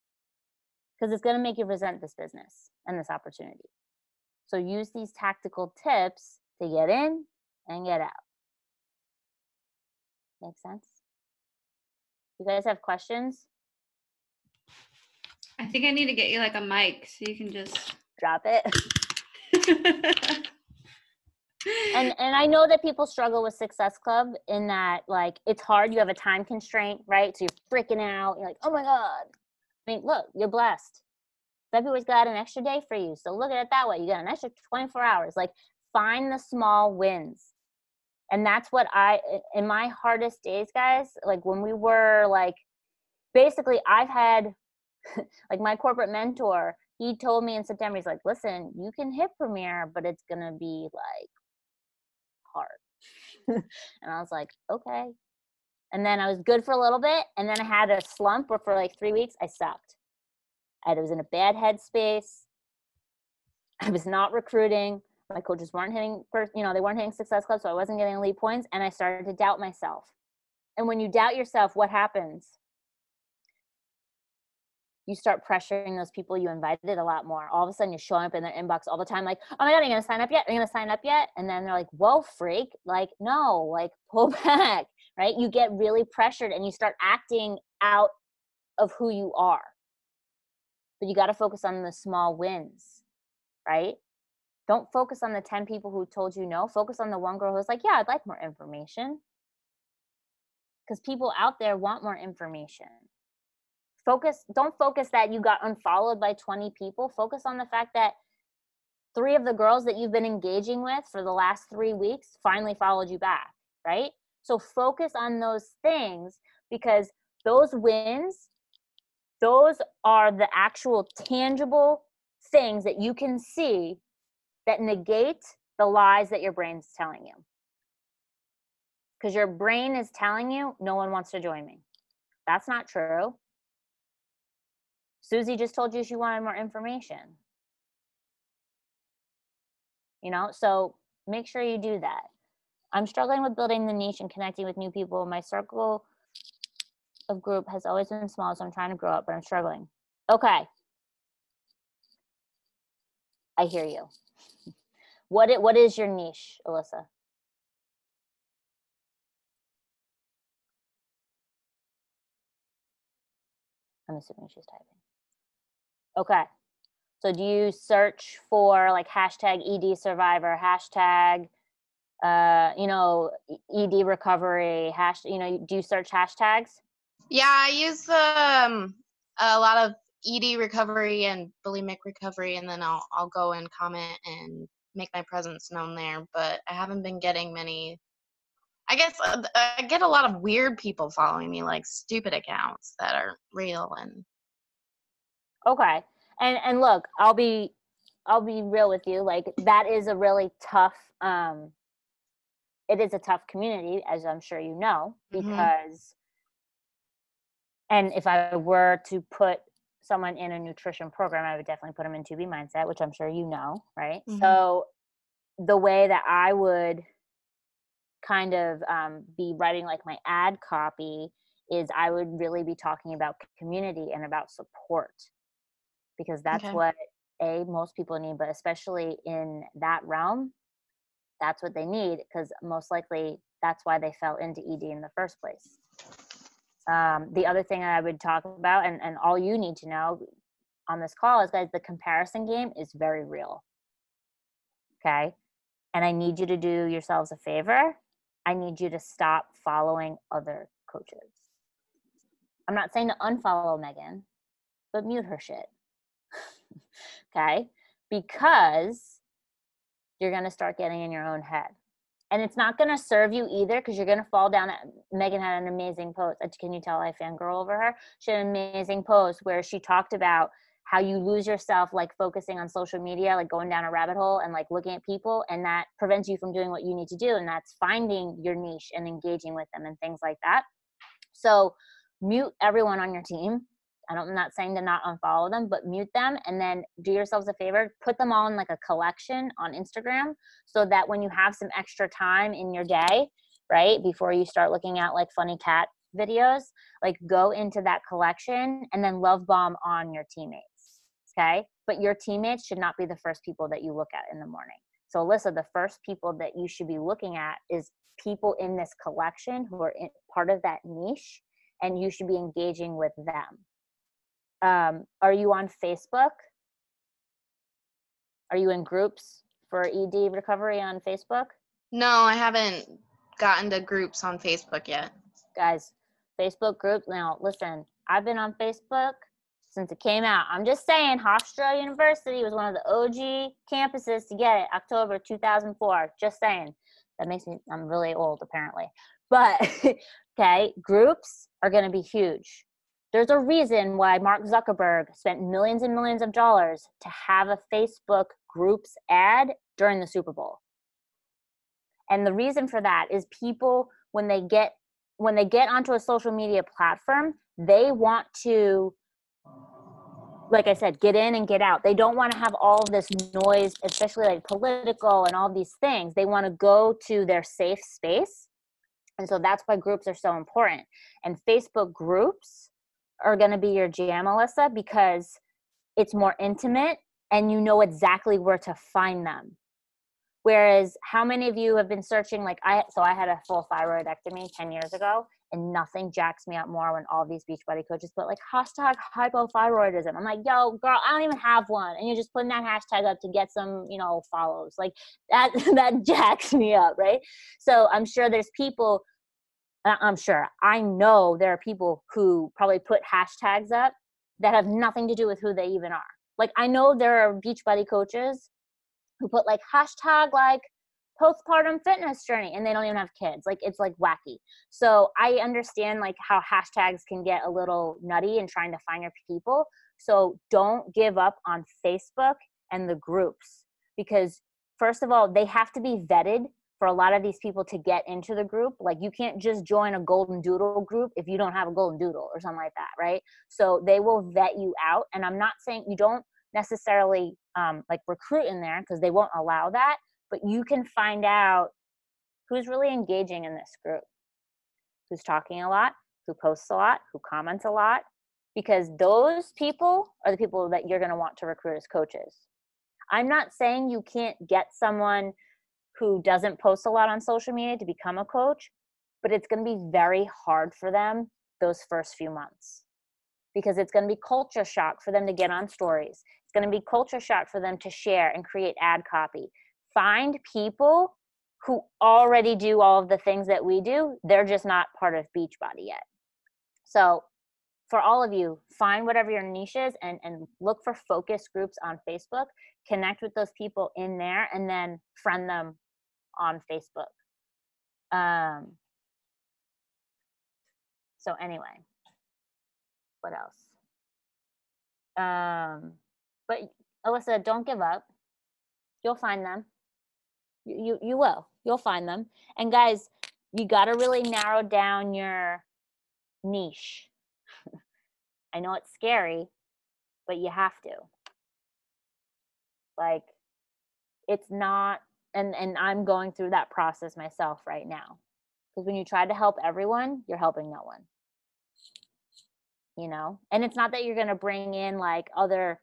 because it's going to make you resent this business and this opportunity. So use these tactical tips to get in and get out. Make sense? You guys have questions? I think I need to get you like a mic so you can just drop it. And I know that people struggle with Success Club in that, like, it's hard. You have a time constraint, right? So you're freaking out. You're like, oh my God. I mean, look, you're blessed. February's got an extra day for you. So look at it that way. You got an extra 24 hours. Like, find the small wins. And that's what in my hardest days, guys, like when we were like, basically I've had like my corporate mentor, he told me in September, he's like, listen, you can hit Premiere, but it's going to be like hard. And I was like, okay. And then I was good for a little bit. And then I had a slump where for like 3 weeks, I sucked. I was in a bad headspace. I was not recruiting. My coaches weren't hitting, they weren't hitting Success Club. So I wasn't getting elite points. And I started to doubt myself. And when you doubt yourself, what happens? You start pressuring those people you invited a lot more. All of a sudden you're showing up in their inbox all the time. Like, oh my God, are you going to sign up yet? Are you going to sign up yet? And then they're like, whoa, freak. Like, no, like pull back, right? You get really pressured and you start acting out of who you are. But you got to focus on the small wins, right? Don't focus on the 10 people who told you no. Focus on the one girl who's like, yeah, I'd like more information. Because people out there want more information. Don't focus that you got unfollowed by 20 people. Focus on the fact that 3 of the girls that you've been engaging with for the last 3 weeks finally followed you back, right? So focus on those things because those wins, those are the actual tangible things that you can see that negate the lies that your brain's telling you. Because your brain is telling you, no one wants to join me. That's not true. Susie just told you she wanted more information. You know, so make sure you do that. I'm struggling with building the niche and connecting with new people. My circle of group has always been small, so I'm trying to grow up, but I'm struggling. Okay. I hear you. What is your niche, Alyssa? I'm assuming she's typing. Okay. So do you search for like hashtag ED survivor, hashtag, ED recovery, do you search hashtags? Yeah, I use a lot of ED recovery and bulimic recovery, and then I'll go and comment and make my presence known there. But I haven't been getting many. I guess I get a lot of weird people following me, like stupid accounts that are real. And Okay. And look, I'll be real with you. Like, that is a really tough it is a tough community, as I'm sure you know, because and if I were to put someone in a nutrition program, I would definitely put them in 2B mindset, which I'm sure you know, right? So the way that I would kind of be writing like my ad copy is I would really be talking about community and about support, because that's what most people need, but especially in that realm, that's what they need, because most likely that's why they fell into ED in the first place. The other thing I would talk about, and all you need to know on this call is, guys, the comparison game is very real. Okay? And I need you to do yourselves a favor. I need you to stop following other coaches. I'm not saying to unfollow Megan, but mute her shit. Okay? Because you're going to start getting in your own head. And it's not going to serve you either, because you're going to fall down. Megan had an amazing post. Can you tell I fangirl over her? She had an amazing post where she talked about how you lose yourself, like focusing on social media, like going down a rabbit hole and like looking at people, and that prevents you from doing what you need to do. And that's finding your niche and engaging with them and things like that. So mute everyone on your team. I'm not saying to not unfollow them, but mute them, and then do yourselves a favor, put them all in like a collection on Instagram, so that when you have some extra time in your day, right, before you start looking at like funny cat videos, like go into that collection and then love bomb on your teammates. Okay. But your teammates should not be the first people that you look at in the morning. So Alyssa, the first people that you should be looking at is people in this collection who are part of that niche, and you should be engaging with them. Are you on Facebook? Are you in groups for ED recovery on Facebook? No, I haven't gotten to groups on Facebook yet. Guys, Facebook groups. Now, listen, I've been on Facebook since it came out. I'm just saying, Hofstra University was one of the OG campuses to get it, October 2004. Just saying. That makes me, I'm really old, apparently. But, okay, groups are going to be huge. There's a reason why Mark Zuckerberg spent millions and millions of dollars to have a Facebook groups ad during the Super Bowl. And the reason for that is people, when they get onto a social media platform, they want to, like I said, get in and get out. They don't want to have all this noise, especially like political and all these things. They want to go to their safe space. And so that's why groups are so important. And Facebook groups are going to be your jam, Alyssa, because it's more intimate and you know exactly where to find them. Whereas how many of you have been searching, like I had a full thyroidectomy 10 years ago, and nothing jacks me up more when all these Beachbody coaches put like hashtag hypothyroidism. I'm like, yo, girl, I don't even have one. And you're just putting that hashtag up to get some, follows. Like that jacks me up, right? So I'm sure there's people, I know there are people who probably put hashtags up that have nothing to do with who they even are. Like, I know there are Beachbody coaches who put like hashtag like postpartum fitness journey, and they don't even have kids. Like, it's like wacky. So I understand like how hashtags can get a little nutty in trying to find your people. So don't give up on Facebook and the groups, because first of all, they have to be vetted for a lot of these people to get into the group. Like you can't just join a golden doodle group if you don't have a golden doodle or something like that, right? So they will vet you out. And I'm not saying you don't necessarily like recruit in there, because they won't allow that, but you can find out who's really engaging in this group, who's talking a lot, who posts a lot, who comments a lot, because those people are the people that you're going to want to recruit as coaches. I'm not saying you can't get someone who doesn't post a lot on social media to become a coach, but it's going to be very hard for them those first few months, because it's going to be culture shock for them to get on stories. It's going to be culture shock for them to share and create ad copy. Find people who already do all of the things that we do. They're just not part of Beachbody yet. So for all of you, find whatever your niche is and look for focus groups on Facebook, connect with those people in there, and then friend them on Facebook. So anyway, what else? But Alyssa, don't give up. You'll find them. You will. You'll find them. And guys, you got to really narrow down your niche. I know it's scary, but you have to. Like, it's not, and I'm going through that process myself right now. Because when you try to help everyone, you're helping no one. You know? And it's not that you're going to bring in like other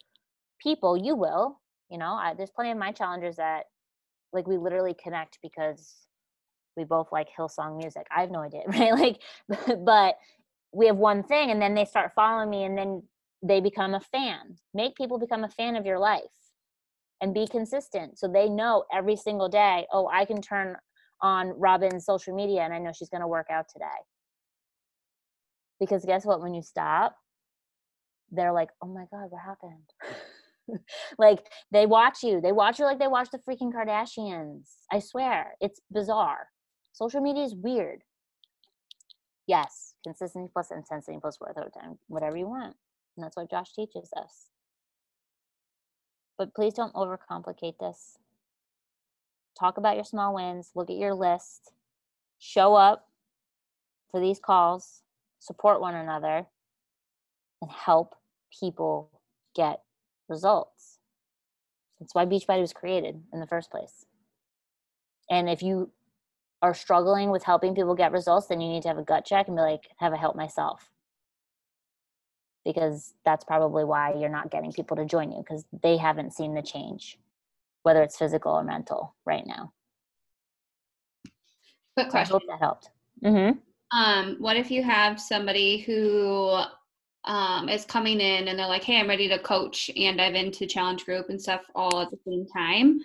people. You will. You know, there's plenty of my challengers that like we literally connect because we both like Hillsong music. I have no idea, right? Like, but we have one thing, and then they start following me, and then they become a fan. Make people become a fan of your life and be consistent. So they know every single day, oh, I can turn on Robin's social media and I know she's going to work out today. Because guess what? When you stop, they're like, oh my God, what happened? Like they watch you like they watch the freaking Kardashians. I swear, it's bizarre. Social media is weird. Yes, consistency plus intensity plus worth over time, whatever you want. And that's what Josh teaches us. But please don't overcomplicate this. Talk about your small wins, look at your list, show up for these calls, support one another, and help people get results. That's why Beachbody was created in the first place. And if you are struggling with helping people get results, then you need to have a gut check and be like, have I helped myself? Because that's probably why you're not getting people to join you, because they haven't seen the change, whether it's physical or mental right now. Quick question. I hope that helped. Mm-hmm. What if you have somebody who is coming in and they're like, hey, I'm ready to coach and dive into challenge group and stuff all at the same time.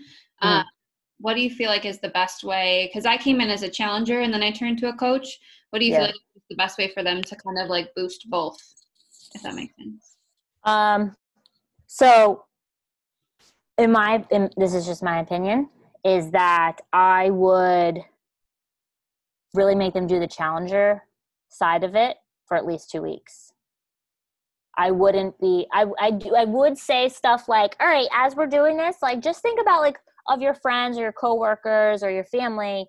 What do you feel like is the best way? Because I came in as a challenger and then I turned to a coach. What do you feel like is the best way for them to kind of like boost both, if that makes sense? So this is just my opinion, is that I would really make them do the challenger side of it for at least 2 weeks. I wouldn't be, I would say stuff like, all right, as we're doing this, like, just think about like of your friends or your coworkers or your family,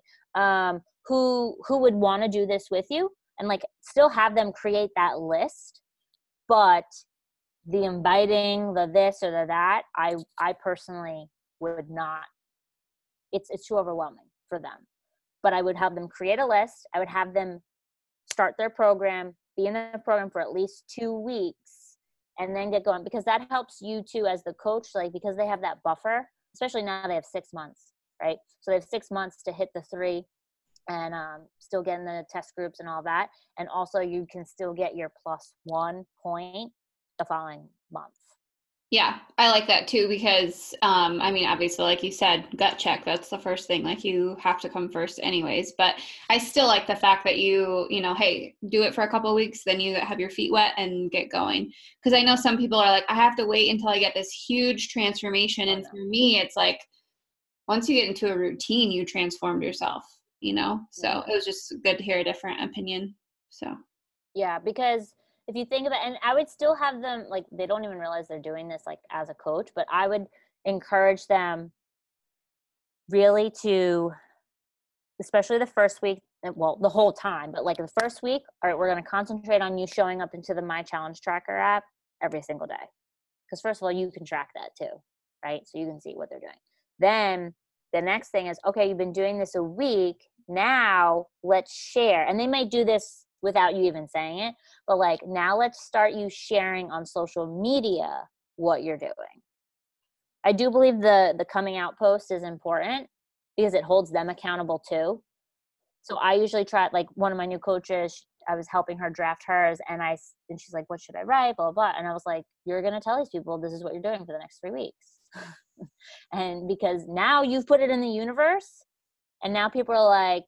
who would want to do this with you, and like still have them create that list. But the inviting, the this or the that, I personally would not, it's too overwhelming for them. But I would have them create a list. I would have them start their program, be in the program for at least 2 weeks, and then get going, because that helps you too as the coach, like, because they have that buffer, especially now they have 6 months, right? So they have 6 months to hit the 3 and still get in the test groups and all that. And also you can still get your +1 point the following month. Yeah, I like that too, because I mean, obviously, like you said, gut check, that's the first thing. Like, you have to come first anyways. But I still like the fact that you know, hey, do it for a couple of weeks, then you have your feet wet and get going. Because I know some people are like, I have to wait until I get this huge transformation. And for me, it's like, once you get into a routine, you transformed yourself, you know? So it was just good to hear a different opinion. So yeah, because if you think about, and I would still have them, like, they don't even realize they're doing this, like, as a coach, but I would encourage them really to especially the first week, well, the whole time, but like the first week, all right, we're going to concentrate on you showing up into the My Challenge Tracker app every single day. Because first of all, you can track that too, right? So you can see what they're doing. Then the next thing is, okay, you've been doing this a week. Now let's share. And they may do this without you even saying it, but like, now let's start you sharing on social media what you're doing. I do believe the coming out post is important because it holds them accountable too. So I usually try, like one of my new coaches, I was helping her draft hers, and she's like, what should I write? Blah, blah, blah. And I was like, you're going to tell these people this is what you're doing for the next 3 weeks. And because now you've put it in the universe, and now people are like,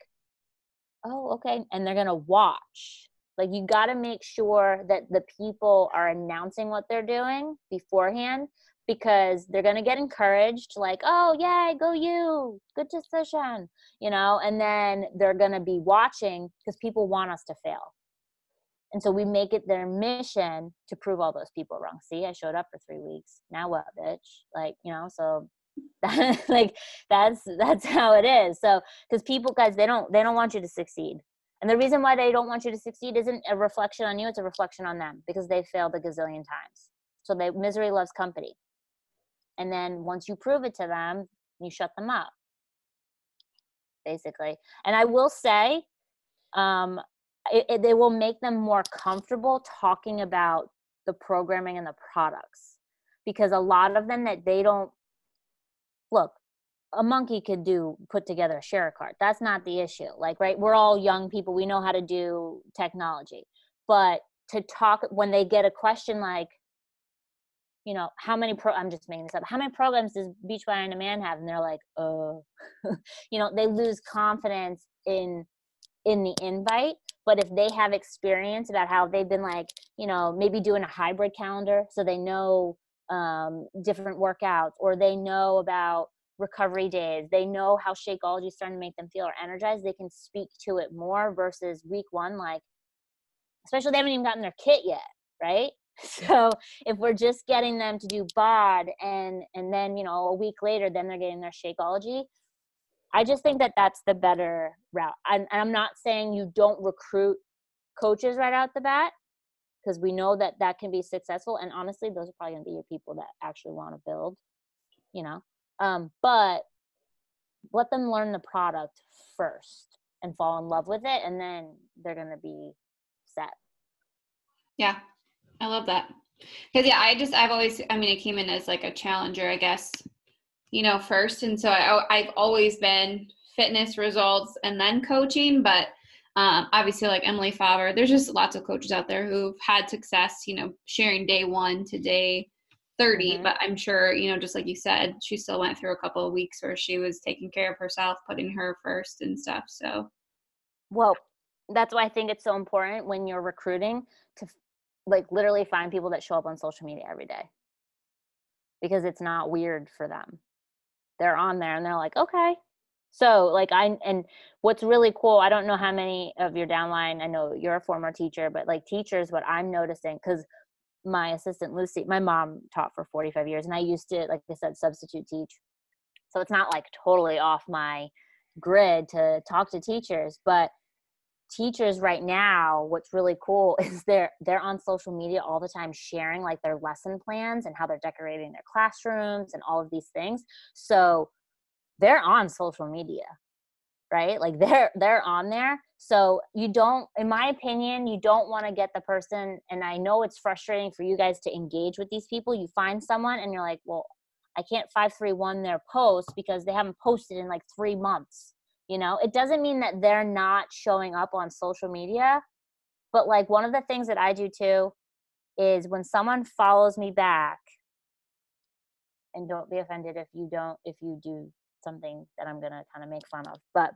oh, okay. And they're going to watch. Like, you got to make sure that the people are announcing what they're doing beforehand, because they're going to get encouraged, like, oh, yay, go you, good decision, and then they're going to be watching because people want us to fail. And so we make it their mission to prove all those people wrong. See, I showed up for 3 weeks. Now what, bitch? Like, so that, like, that's how it is. So, because people, guys, they don't want you to succeed. And the reason why they don't want you to succeed isn't a reflection on you. It's a reflection on them, because they failed a gazillion times. So misery loves company. And then once you prove it to them, you shut them up, basically. And I will say, they will make them more comfortable talking about the programming and the products, because a lot of them that they don't look, a monkey could put together a share card. That's not the issue. Like, right, we're all young people. We know how to do technology, but to talk when they get a question like, how many I'm just making this up. How many programs does Beachbody On Demand have? And they're like, they lose confidence in the invite. But if they have experience about how they've been like, maybe doing a hybrid calendar, so they know different workouts, or they know about recovery days, they know how Shakeology is starting to make them feel or energized, they can speak to it more versus week one, like, especially they haven't even gotten their kit yet, right? So if we're just getting them to do bod and then, a week later, then they're getting their Shakeology, I just think that that's the better route. I'm not saying you don't recruit coaches right out the bat, because we know that can be successful. And honestly, those are probably going to be your people that actually want to build, but let them learn the product first and fall in love with it. And then they're going to be set. Yeah. I love that. Because I came in as like a challenger, I guess, first. And so I've always been fitness, results, and then coaching. But obviously, like Emily Faber, there's just lots of coaches out there who've had success, sharing day 1 to day 30. Mm-hmm. But I'm sure, just like you said, she still went through a couple of weeks where she was taking care of herself, putting her first and stuff. So, well, that's why I think it's so important when you're recruiting to like literally find people that show up on social media every day, because it's not weird for them. They're on there and they're like, okay. So like and what's really cool, I don't know how many of your downline, I know you're a former teacher, but like teachers, what I'm noticing, because my assistant Lucy, my mom taught for 45 years and I used to, like I said, substitute teach. So it's not like totally off my grid to talk to teachers, but teachers right now, what's really cool is they're on social media all the time sharing like their lesson plans and how they're decorating their classrooms and all of these things. So they're on social media, right? Like they're on there. So you don't, in my opinion, you don't want to get the person, and I know it's frustrating for you guys to engage with these people. You find someone and you're like, well, I can't 531 their post because they haven't posted in like 3 months. It doesn't mean that they're not showing up on social media, but like one of the things that I do too is when someone follows me back, and don't be offended if you do something that I'm going to kind of make fun of, but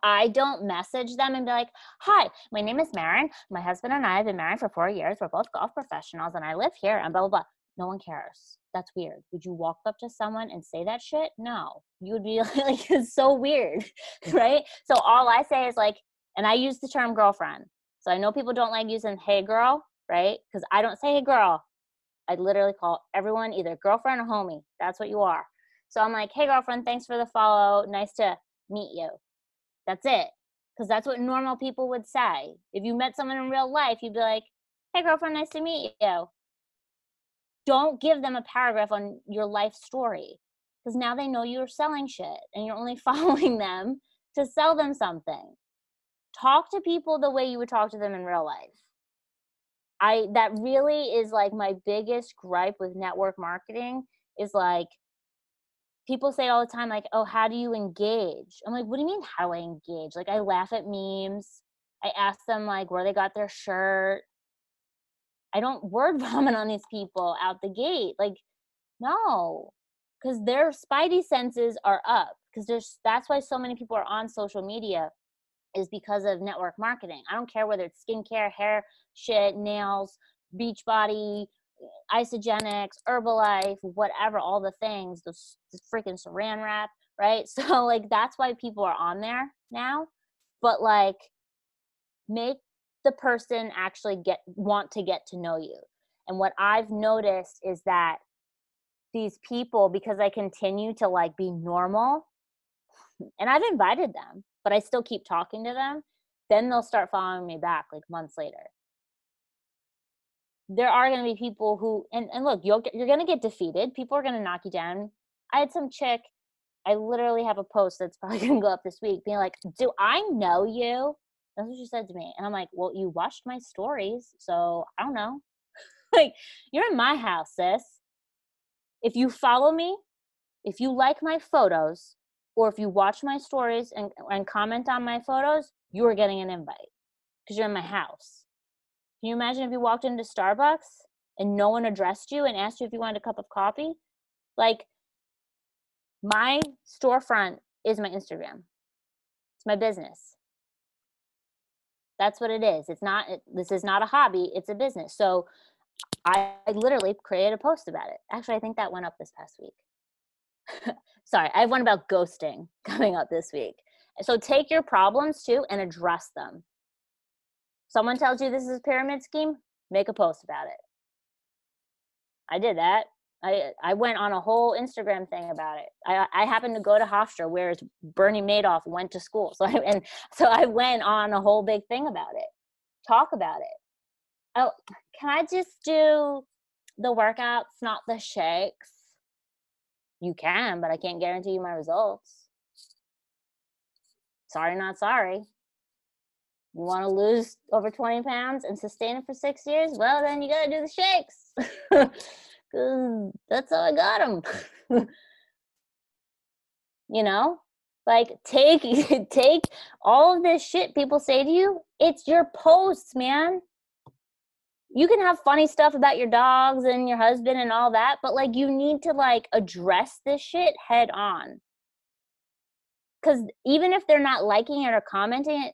I don't message them and be like, hi, my name is Maren. My husband and I have been married for 4 years. We're both golf professionals and I live here and blah, blah, blah. No one cares. That's weird. Would you walk up to someone and say that shit? No. You would be like, it's so weird, right? So all I say is like, and I use the term girlfriend. So I know people don't like using hey girl, right? Because I don't say hey girl. I literally call everyone either girlfriend or homie. That's what you are. So I'm like, hey girlfriend, thanks for the follow. Nice to meet you. That's it. Because that's what normal people would say. If you met someone in real life, you'd be like, hey, girlfriend, nice to meet you. Don't give them a paragraph on your life story, because now they know you're selling shit and you're only following them to sell them something. Talk to people the way you would talk to them in real life. That really is like my biggest gripe with network marketing is like, people say all the time, like, oh, how do you engage? I'm like, what do you mean, how do I engage? Like, I laugh at memes. I ask them, like, where they got their shirt. I don't word vomit on these people out the gate. Like, no, because their spidey senses are up. Because that's why so many people are on social media, is because of network marketing. I don't care whether it's skincare, hair, shit, nails, Beachbody, Isogenics, Herbalife, whatever, all the things, the freaking saran wrap, right? So like, that's why people are on there now. But like, make the person actually want to get to know you. And what I've noticed is that these people, because I continue to like be normal, and I've invited them, but I still keep talking to them, then they'll start following me back like months later. There are going to be people who, and look, you're going to get defeated. People are going to knock you down. I had some chick, I literally have a post that's probably going to go up this week, being like, do I know you? That's what she said to me. And I'm like, well, you watched my stories, so I don't know. Like, you're in my house, sis. If you follow me, if you like my photos, or if you watch my stories and comment on my photos, you are getting an invite because you're in my house. Can you imagine if you walked into Starbucks and no one addressed you and asked you if you wanted a cup of coffee? Like, my storefront is my Instagram. It's my business. That's what it is. This is not a hobby. It's a business. So I literally created a post about it. Actually, I think that went up this past week. Sorry, I have one about ghosting coming up this week. So take your problems too and address them. Someone tells you this is a pyramid scheme, make a post about it. I did that. I went on a whole Instagram thing about it. I happened to go to Hofstra, where Bernie Madoff went to school. So I went on a whole big thing about it. Talk about it. Oh, can I just do the workouts, not the shakes? You can, but I can't guarantee you my results. Sorry, not sorry. You want to lose over 20 pounds and sustain it for 6 years? Well, then you got to do the shakes. Because that's how I got them. You know? Like, take all of this shit people say to you. It's your posts, man. You can have funny stuff about your dogs and your husband and all that, but like, you need to like address this shit head on. Because even if they're not liking it or commenting it,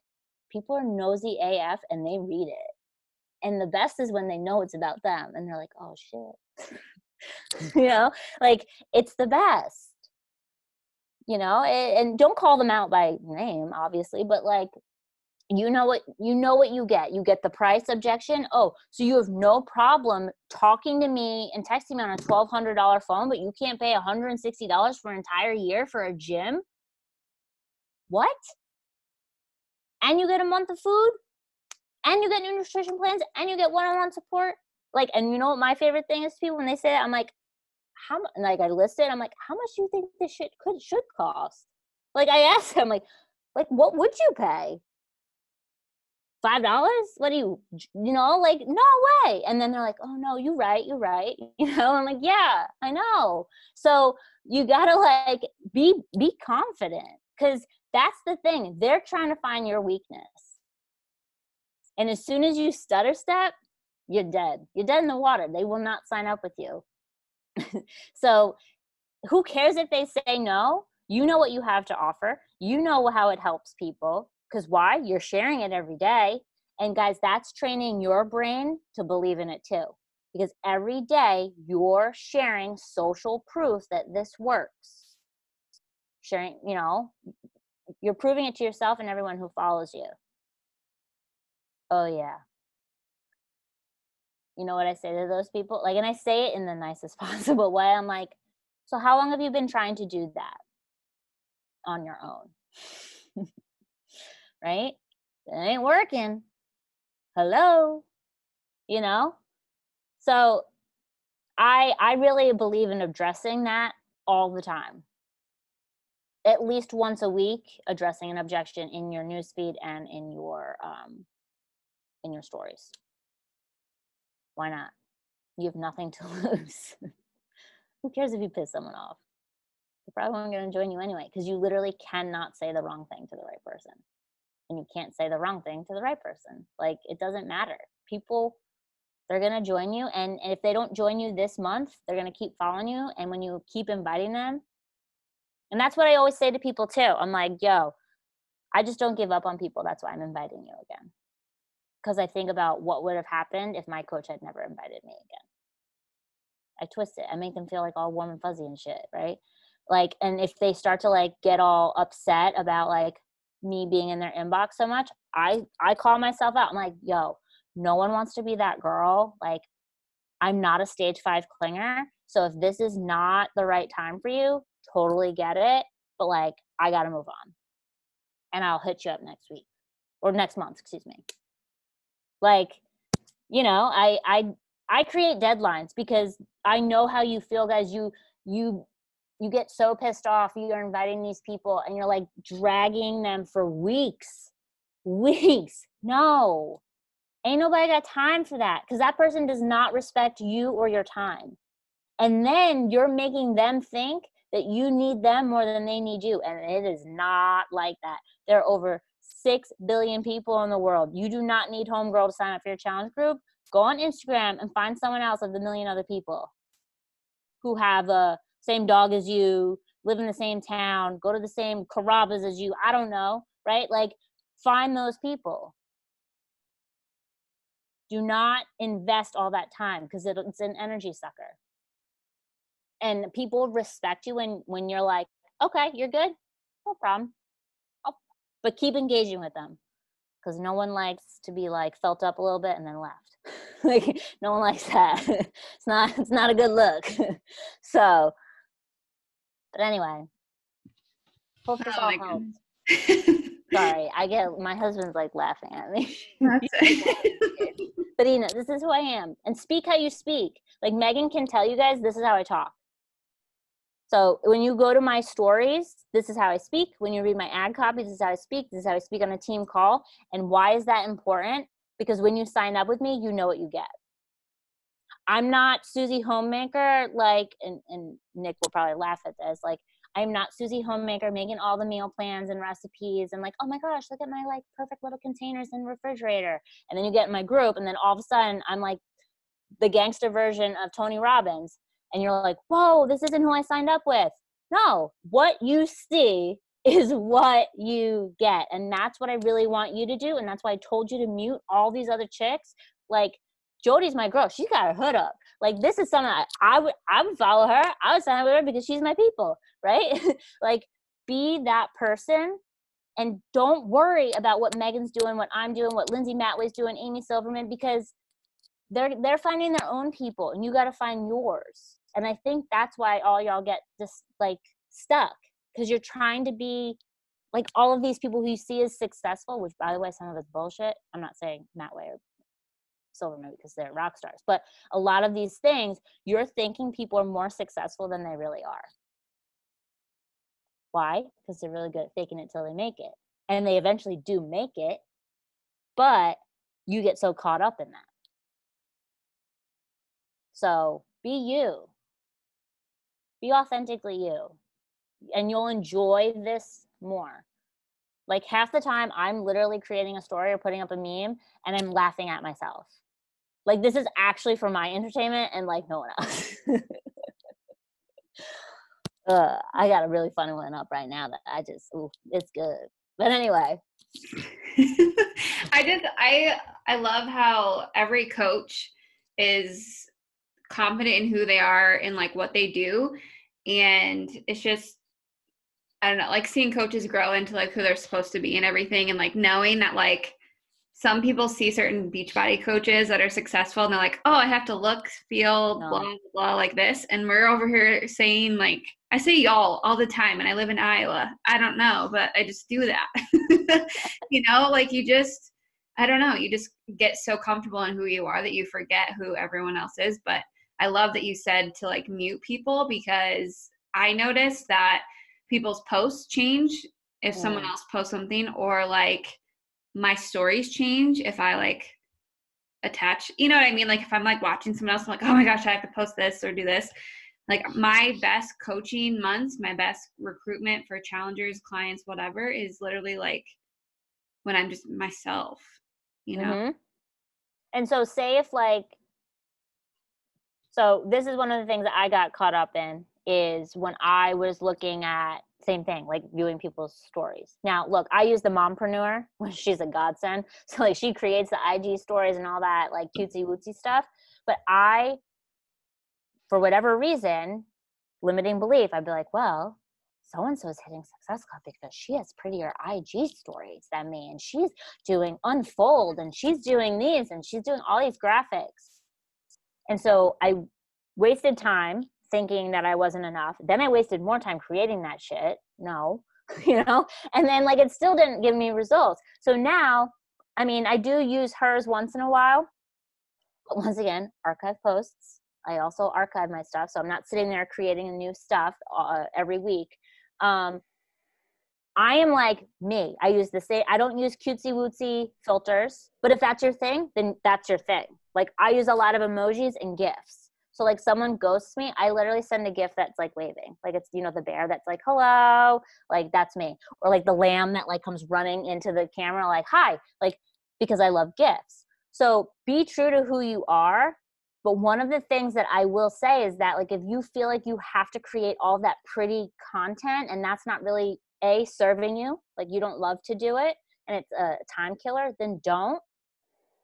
people are nosy AF and they read it. And the best is when they know it's about them and they're like, oh shit. You know, like, it's the best. You know, and don't call them out by name, obviously, but like, you know what you get. You get the price objection. Oh, so you have no problem talking to me and texting me on a $1,200 phone, but you can't pay $160 for an entire year for a gym? What? And you get a month of food? And you get new nutrition plans? And you get one-on-one support? Like, and you know what my favorite thing is to people when they say that? I'm like, how much? Like, I listed, I'm like, how much do you think this shit should cost? Like, I asked them, like, what would you pay? $5? What do you know, like, no way. And then they're like, oh no, you're right. You know, I'm like, yeah, I know. So you gotta like be confident, because that's the thing. They're trying to find your weakness. And as soon as you stutter step, you're dead. You're dead in the water. They will not sign up with you. So who cares if they say no? You know what you have to offer. You know how it helps people. Because why? You're sharing it every day. And guys, that's training your brain to believe in it too. Because every day you're sharing social proof that this works. Sharing, you know, you're proving it to yourself and everyone who follows you. Oh yeah. You know what I say to those people? Like, and I say it in the nicest possible way. I'm like, so how long have you been trying to do that on your own? right? It ain't working. Hello, you know? So I really believe in addressing that all the time. At least once a week, addressing an objection in your newsfeed and in your stories. Why not? You have nothing to lose. Who cares if you piss someone off? They're probably not going to join you anyway, because you literally cannot say the wrong thing to the right person. And you can't say the wrong thing to the right person. Like, it doesn't matter. People, they're going to join you. And if they don't join you this month, they're going to keep following you. And when you keep inviting them, and that's what I always say to people too. I'm like, yo, I just don't give up on people. That's why I'm inviting you again. Because I think about what would have happened if my coach had never invited me again. I twist it. I make them feel like all warm and fuzzy and shit, right? Like, and if they start to like get all upset about like me being in their inbox so much, I call myself out. I'm like, yo, no one wants to be that girl. Like, I'm not a stage 5 clinger. So if this is not the right time for you, totally get it. But like, I got to move on. And I'll hit you up next week or next month, excuse me. Like, you know, I create deadlines because I know how you feel, guys. You get so pissed off. You're inviting these people and you're like dragging them for weeks. No, ain't nobody got time for that, because that person does not respect you or your time. And then you're making them think that you need them more than they need you. And it is not like that. There are over 6 billion people in the world. You do not need homegirl to sign up for your challenge group. Go on Instagram and find someone else of the million other people who have the same dog as you, live in the same town, go to the same Carrabba's as you. I don't know, right? Like, find those people. Do not invest all that time, because it's an energy sucker. And people respect you when you're like, okay, you're good, no problem. But keep engaging with them, because no one likes to be like felt up a little bit and then left. Like, no one likes that. It's not a good look. So, but anyway, hope this all helps. Sorry, my husband's like laughing at me. But Ina, this is who I am. And speak how you speak. Like, Megan can tell you guys, this is how I talk. So when you go to my stories, this is how I speak. When you read my ad copy, this is how I speak. This is how I speak on a team call. And why is that important? Because when you sign up with me, you know what you get. I'm not Susie Homemaker, like, and Nick will probably laugh at this. Like, I'm not Susie Homemaker making all the meal plans and recipes and like, oh my gosh, look at my like perfect little containers in the refrigerator. And then you get in my group and then all of a sudden I'm like the gangster version of Tony Robbins. And you're like, whoa, this isn't who I signed up with. No, what you see is what you get. And that's what I really want you to do. And that's why I told you to mute all these other chicks. Like, Jody's my girl. She's got her hood up. Like, this is something I would follow her. I would sign up with her because she's my people, right? Like, be that person. And don't worry about what Megan's doing, what I'm doing, what Lindsay Matway's doing, Amy Silverman, because they're finding their own people and you got to find yours. And I think that's why all y'all get just like stuck, because you're trying to be like all of these people who you see as successful, which by the way, some of it's bullshit. I'm not saying Matway or Silverman because they're rock stars, but a lot of these things, you're thinking people are more successful than they really are. Why? Because they're really good at faking it till they make it. And they eventually do make it, but you get so caught up in that. So be you. Be authentically you. And you'll enjoy this more. Like, half the time I'm literally creating a story or putting up a meme and I'm laughing at myself. Like, this is actually for my entertainment and like no one else. I got a really funny one up right now that it's good. But anyway. I love how every coach is confident in who they are and like what they do. And it's just, I don't know, like seeing coaches grow into like who they're supposed to be and everything. And like knowing that like some people see certain Beachbody coaches that are successful and they're like, oh, I have to look, feel, blah, blah, like this. And we're over here saying like, I say y'all all the time, and I live in Iowa. I don't know, but I just do that. Like I don't know, you just get so comfortable in who you are that you forget who everyone else is. But I love that you said to like mute people, because I noticed that people's posts change if someone else posts something, or like my stories change if I like attach, you know what I mean? Like if I'm like watching someone else, I'm like, oh my gosh, I have to post this or do this. Like my best coaching months, my best recruitment for challengers, clients, whatever, is literally like when I'm just myself, And so say if like, so this is one of the things that I got caught up in, is when I was looking at same thing, like viewing people's stories. Now, look, I use the mompreneur, which she's a godsend. So like she creates the IG stories and all that like cutesy wootsy stuff. But I, for whatever reason, limiting belief, I'd be like, well, so-and-so is hitting Success Club because she has prettier IG stories than me. And she's doing Unfold and she's doing these and she's doing all these graphics. And so I wasted time thinking that I wasn't enough. Then I wasted more time creating that shit. No, and then like it still didn't give me results. So now, I mean, I do use hers once in a while, but once again, archive posts. I also archive my stuff. So I'm not sitting there creating new stuff every week. I am like me. I use the same, I don't use cutesy wootsy filters, but if that's your thing, then that's your thing. Like I use a lot of emojis and GIFs. So like someone ghosts me, I literally send a GIF that's like waving. Like it's, the bear that's like, hello, like that's me. Or like the lamb that like comes running into the camera, like, hi, like, because I love GIFs. So be true to who you are. But one of the things that I will say is that like, if you feel like you have to create all that pretty content and that's not really serving you, like you don't love to do it and it's a time killer, then don't.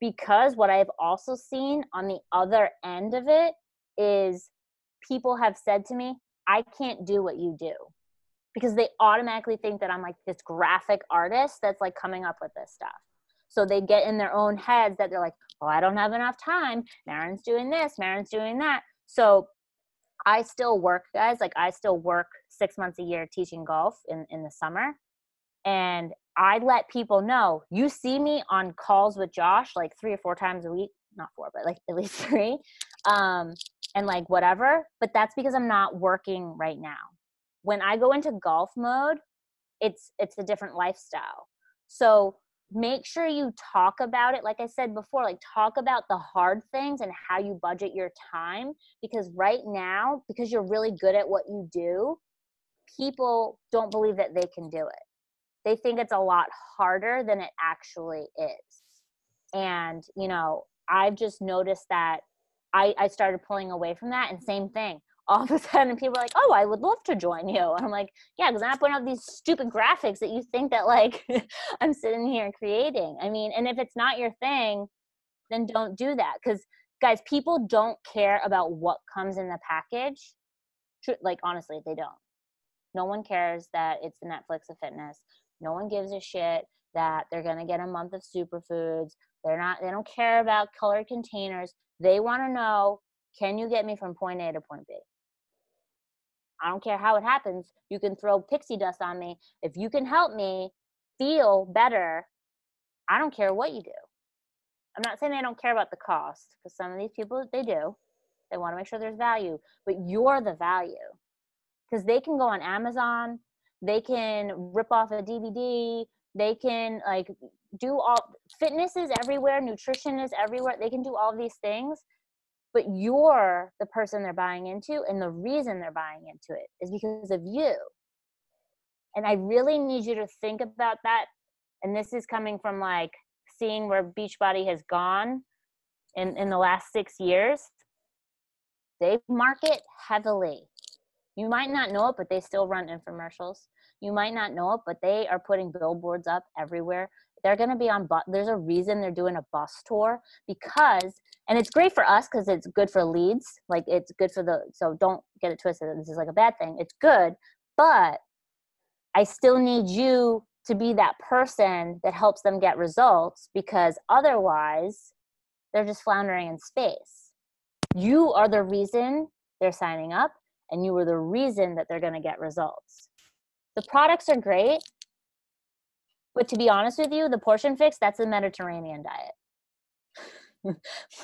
Because what I've also seen on the other end of it is people have said to me, I can't do what you do, because they automatically think that I'm like this graphic artist that's like coming up with this stuff. So they get in their own heads that they're like, oh, I don't have enough time. Maren's doing this, Maren's doing that. So I still work, guys. Like I still work 6 months a year teaching golf in the summer. And I let people know, you see me on calls with Josh like 3 or 4 times a week, not 4, but like at least 3, and like whatever. But that's because I'm not working right now. When I go into golf mode, it's a different lifestyle. So make sure you talk about it. Like I said before, like talk about the hard things and how you budget your time, because right now, because you're really good at what you do, people don't believe that they can do it. They think it's a lot harder than it actually is. And, I've just noticed that I started pulling away from that, and same thing. All of a sudden people are like, oh, I would love to join you. And I'm like, yeah, because I'm not putting out these stupid graphics that you think that like I'm sitting here creating. I mean, and if it's not your thing, then don't do that. Because guys, people don't care about what comes in the package. Like honestly, they don't. No one cares that it's the Netflix of fitness. No one gives a shit that they're going to get a month of superfoods. They don't care about colored containers. They want to know, can you get me from point A to point B? I don't care how it happens. You can throw pixie dust on me. If you can help me feel better, I don't care what you do. I'm not saying they don't care about the cost, because some of these people, they do. They want to make sure there's value, but you're the value. Because they can go on Amazon, they can rip off a DVD, they can like do all, fitness is everywhere, nutrition is everywhere, they can do all these things, but you're the person they're buying into, and the reason they're buying into it is because of you. And I really need you to think about that. And this is coming from like seeing where Beachbody has gone in the last 6 years. They market heavily. You might not know it, but they still run infomercials. You might not know it, but they are putting billboards up everywhere. They're going to be on, there's a reason they're doing a bus tour, because, and it's great for us because it's good for leads. Like it's good for so don't get it twisted. This is like a bad thing. It's good, but I still need you to be that person that helps them get results, because otherwise they're just floundering in space. You are the reason they're signing up, and you are the reason that they're going to get results. The products are great, but to be honest with you, the portion fix, that's the Mediterranean diet.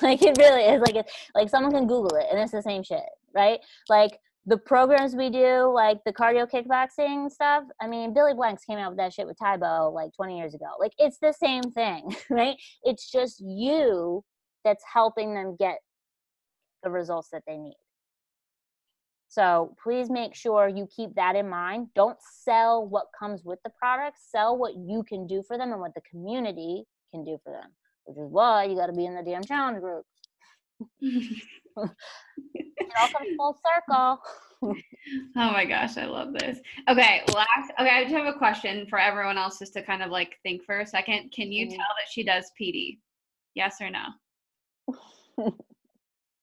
Like it really is. Like it's like someone can Google it and it's the same shit, right? Like the programs we do, like the cardio kickboxing stuff. I mean, Billy Blanks came out with that shit with Tybo like 20 years ago. Like it's the same thing, right? It's just you that's helping them get the results that they need. So please make sure you keep that in mind. Don't sell what comes with the product. Sell what you can do for them and what the community can do for them, which is why you got to be in the damn challenge group. It all comes full circle. Oh my gosh, I love this. Okay, I just have a question for everyone else just to kind of like think for a second. Can you tell that she does PD? Yes or no?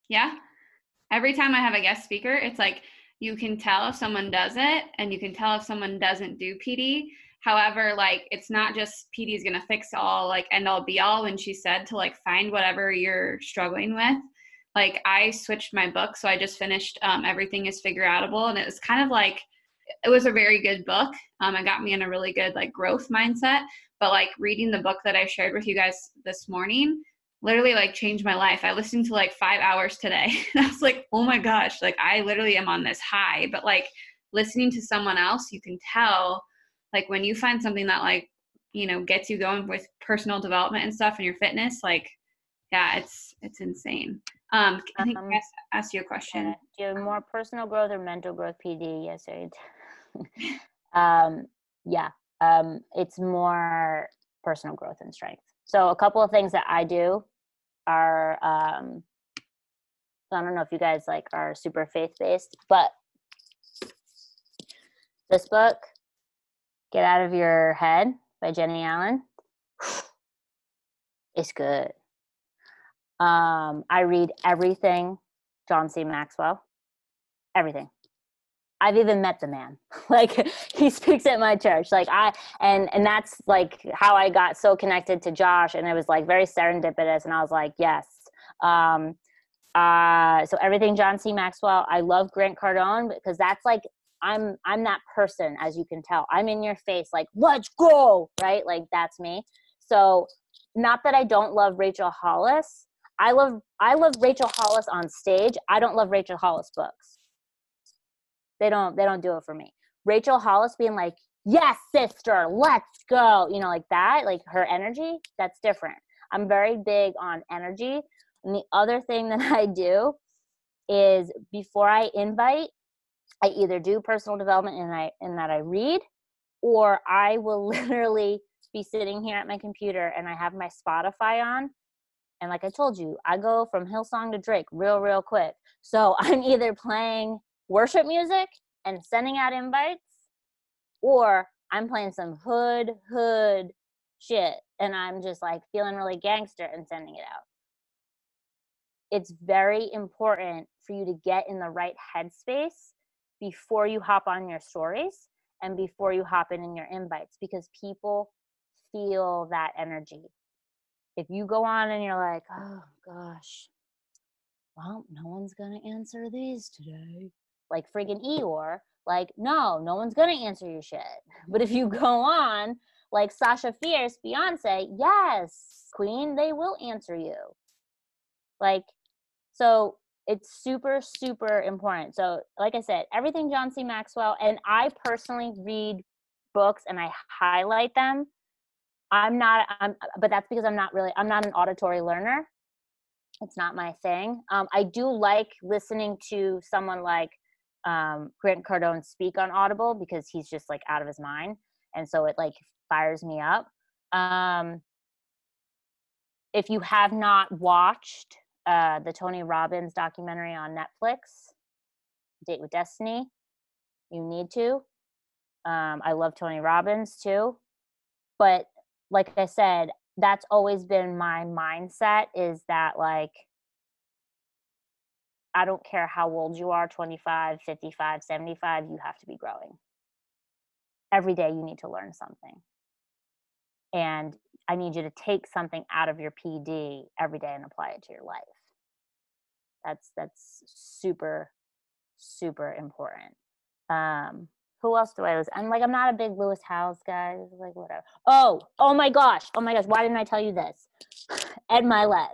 Yeah? Every time I have a guest speaker, it's like you can tell if someone does it and you can tell if someone doesn't do PD. However, like it's not just PD is going to fix all, like end all be all when she said to like find whatever you're struggling with. Like I switched my book. So I just finished Everything is Figureoutable. And it was kind of like, it was a very good book. It got me in a really good like growth mindset. But like reading the book that I shared with you guys this morning, literally like changed my life. I listened to like 5 hours today. And I was like, oh my gosh, like I literally am on this high. But like listening to someone else, you can tell like when you find something that like, you know, gets you going with personal development and stuff and your fitness, like, yeah, it's insane. I think I asked you a question. Do you have more personal growth or mental growth PD? Yes, it's more personal growth and strength. So a couple of things that I do are, I don't know if you guys like are super faith-based, but this book, Get Out of Your Head by Jenny Allen, it's good. I read everything John C. Maxwell, everything. I've even met the man. Like he speaks at my church. Like and that's like how I got so connected to Josh, and it was like very serendipitous. And I was like, yes. So everything John C. Maxwell. I love Grant Cardone because that's like I'm that person, as you can tell. I'm in your face, like let's go, right? Like that's me. So not that I don't love Rachel Hollis. I love Rachel Hollis on stage. I don't love Rachel Hollis books. They don't do it for me. Rachel Hollis being like, yes, sister, let's go. You know, like that, like her energy, that's different. I'm very big on energy. And the other thing that I do is before I invite, I either do personal development and that I read, or I will literally be sitting here at my computer and I have my Spotify on. And like I told you, I go from Hillsong to Drake real quick. So I'm either playing worship music and sending out invites, or I'm playing some hood shit and I'm just like feeling really gangster and sending it out. It's very important for you to get in the right headspace before you hop on your stories and before you hop in your invites, because people feel that energy. If you go on and you're like, oh gosh, well, no one's gonna answer these today, like friggin' Eeyore, like no one's gonna answer your shit. But if you go on like Sasha Fierce, Beyonce, yes, queen, they will answer you. Like, so it's super important. So like I said, everything John C. Maxwell, and I personally read books and I highlight them. But that's because I'm not an auditory learner. It's not my thing. I do like listening to someone like Grant Cardone speak on Audible because he's just like out of his mind. And so it like fires me up. If you have not watched the Tony Robbins documentary on Netflix, Date with Destiny, you need to. I love Tony Robbins too. But like I said, that's always been my mindset, is that like, I don't care how old you are, 25, 55, 75, you have to be growing. Every day you need to learn something. And I need you to take something out of your PD every day and apply it to your life. That's super super important. Who else do I listen? I'm not a big Lewis Howes guy. Like, whatever. Oh my gosh. Why didn't I tell you this? Ed Milet.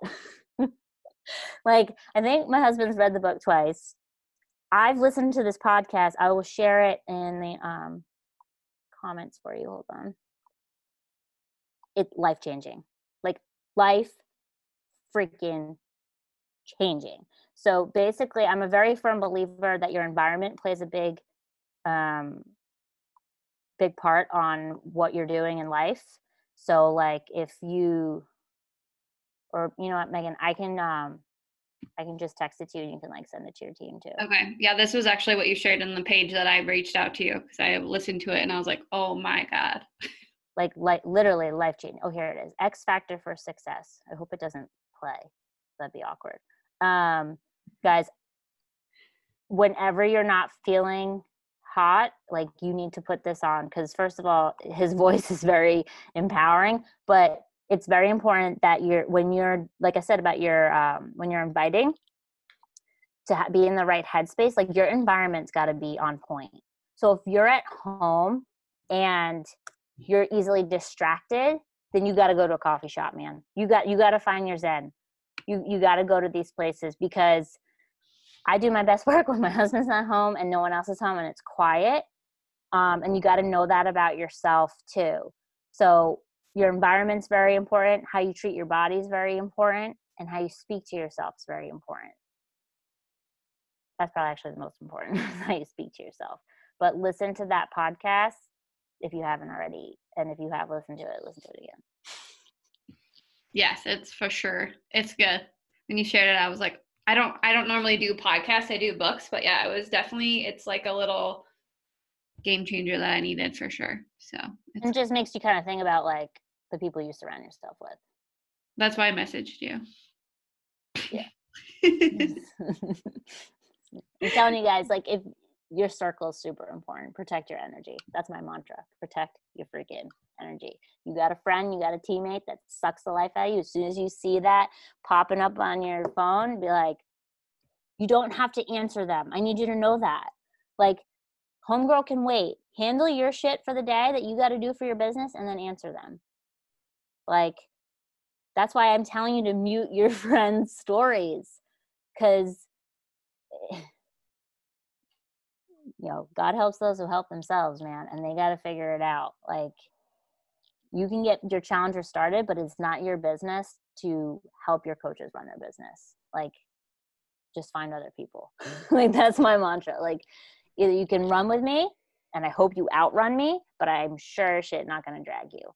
Like, I think my husband's read the book twice. I've listened to this podcast. I will share it in the comments for you. Hold on. It's life-changing. Like, life freaking changing. So basically, I'm a very firm believer that your environment plays a big part on what you're doing in life. So like, if you, or you know what, Megan, I can just text it to you and you can like send it to your team too. Okay. Yeah, this was actually what you shared on the page that I reached out to you, because I listened to it and I was like, oh my God. Like literally life changing. Oh, here it is. X Factor for Success. I hope it doesn't play. That'd be awkward. Guys, whenever you're not feeling hot, like, you need to put this on, because first of all, his voice is very empowering, but it's very important that when you're like I said about your when you're inviting, to be in the right headspace, like your environment's got to be on point. So if you're at home and you're easily distracted, then you got to go to a coffee shop, man. You got to find your zen. You got to go to these places, because I do my best work when my husband's not home and no one else is home and it's quiet. And you got to know that about yourself too. So your environment's very important. How you treat your body is very important. And how you speak to yourself is very important. That's probably actually the most important, how you speak to yourself. But listen to that podcast if you haven't already. And if you have listened to it, listen to it again. Yes, it's for sure. It's good. When you shared it, I was like, I don't normally do podcasts. I do books, but yeah, it's like a little game changer that I needed for sure. So it just makes you kind of think about like the people you surround yourself with. That's why I messaged you. Yeah. I'm telling you guys, like, if your circle is super important, protect your energy. That's my mantra. Protect your freaking energy. You got a friend, you got a teammate that sucks the life out of you. As soon as you see that popping up on your phone, be like, you don't have to answer them. I need you to know that. Like, homegirl can wait. Handle your shit for the day that you got to do for your business and then answer them. Like, that's why I'm telling you to mute your friends' stories, because God helps those who help themselves, man, and they got to figure it out. Like, you can get your challenger started, but it's not your business to help your coaches run their business. Like, just find other people. Like, that's my mantra. Like, either you can run with me, and I hope you outrun me, but I'm sure shit not going to drag you.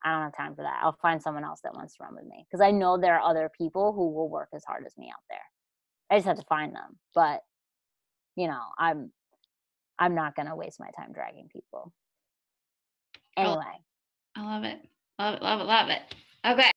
I don't have time for that. I'll find someone else that wants to run with me, because I know there are other people who will work as hard as me out there. I just have to find them. But I'm not going to waste my time dragging people. Anyway. I love it. Love it. Love it. Love it. Okay.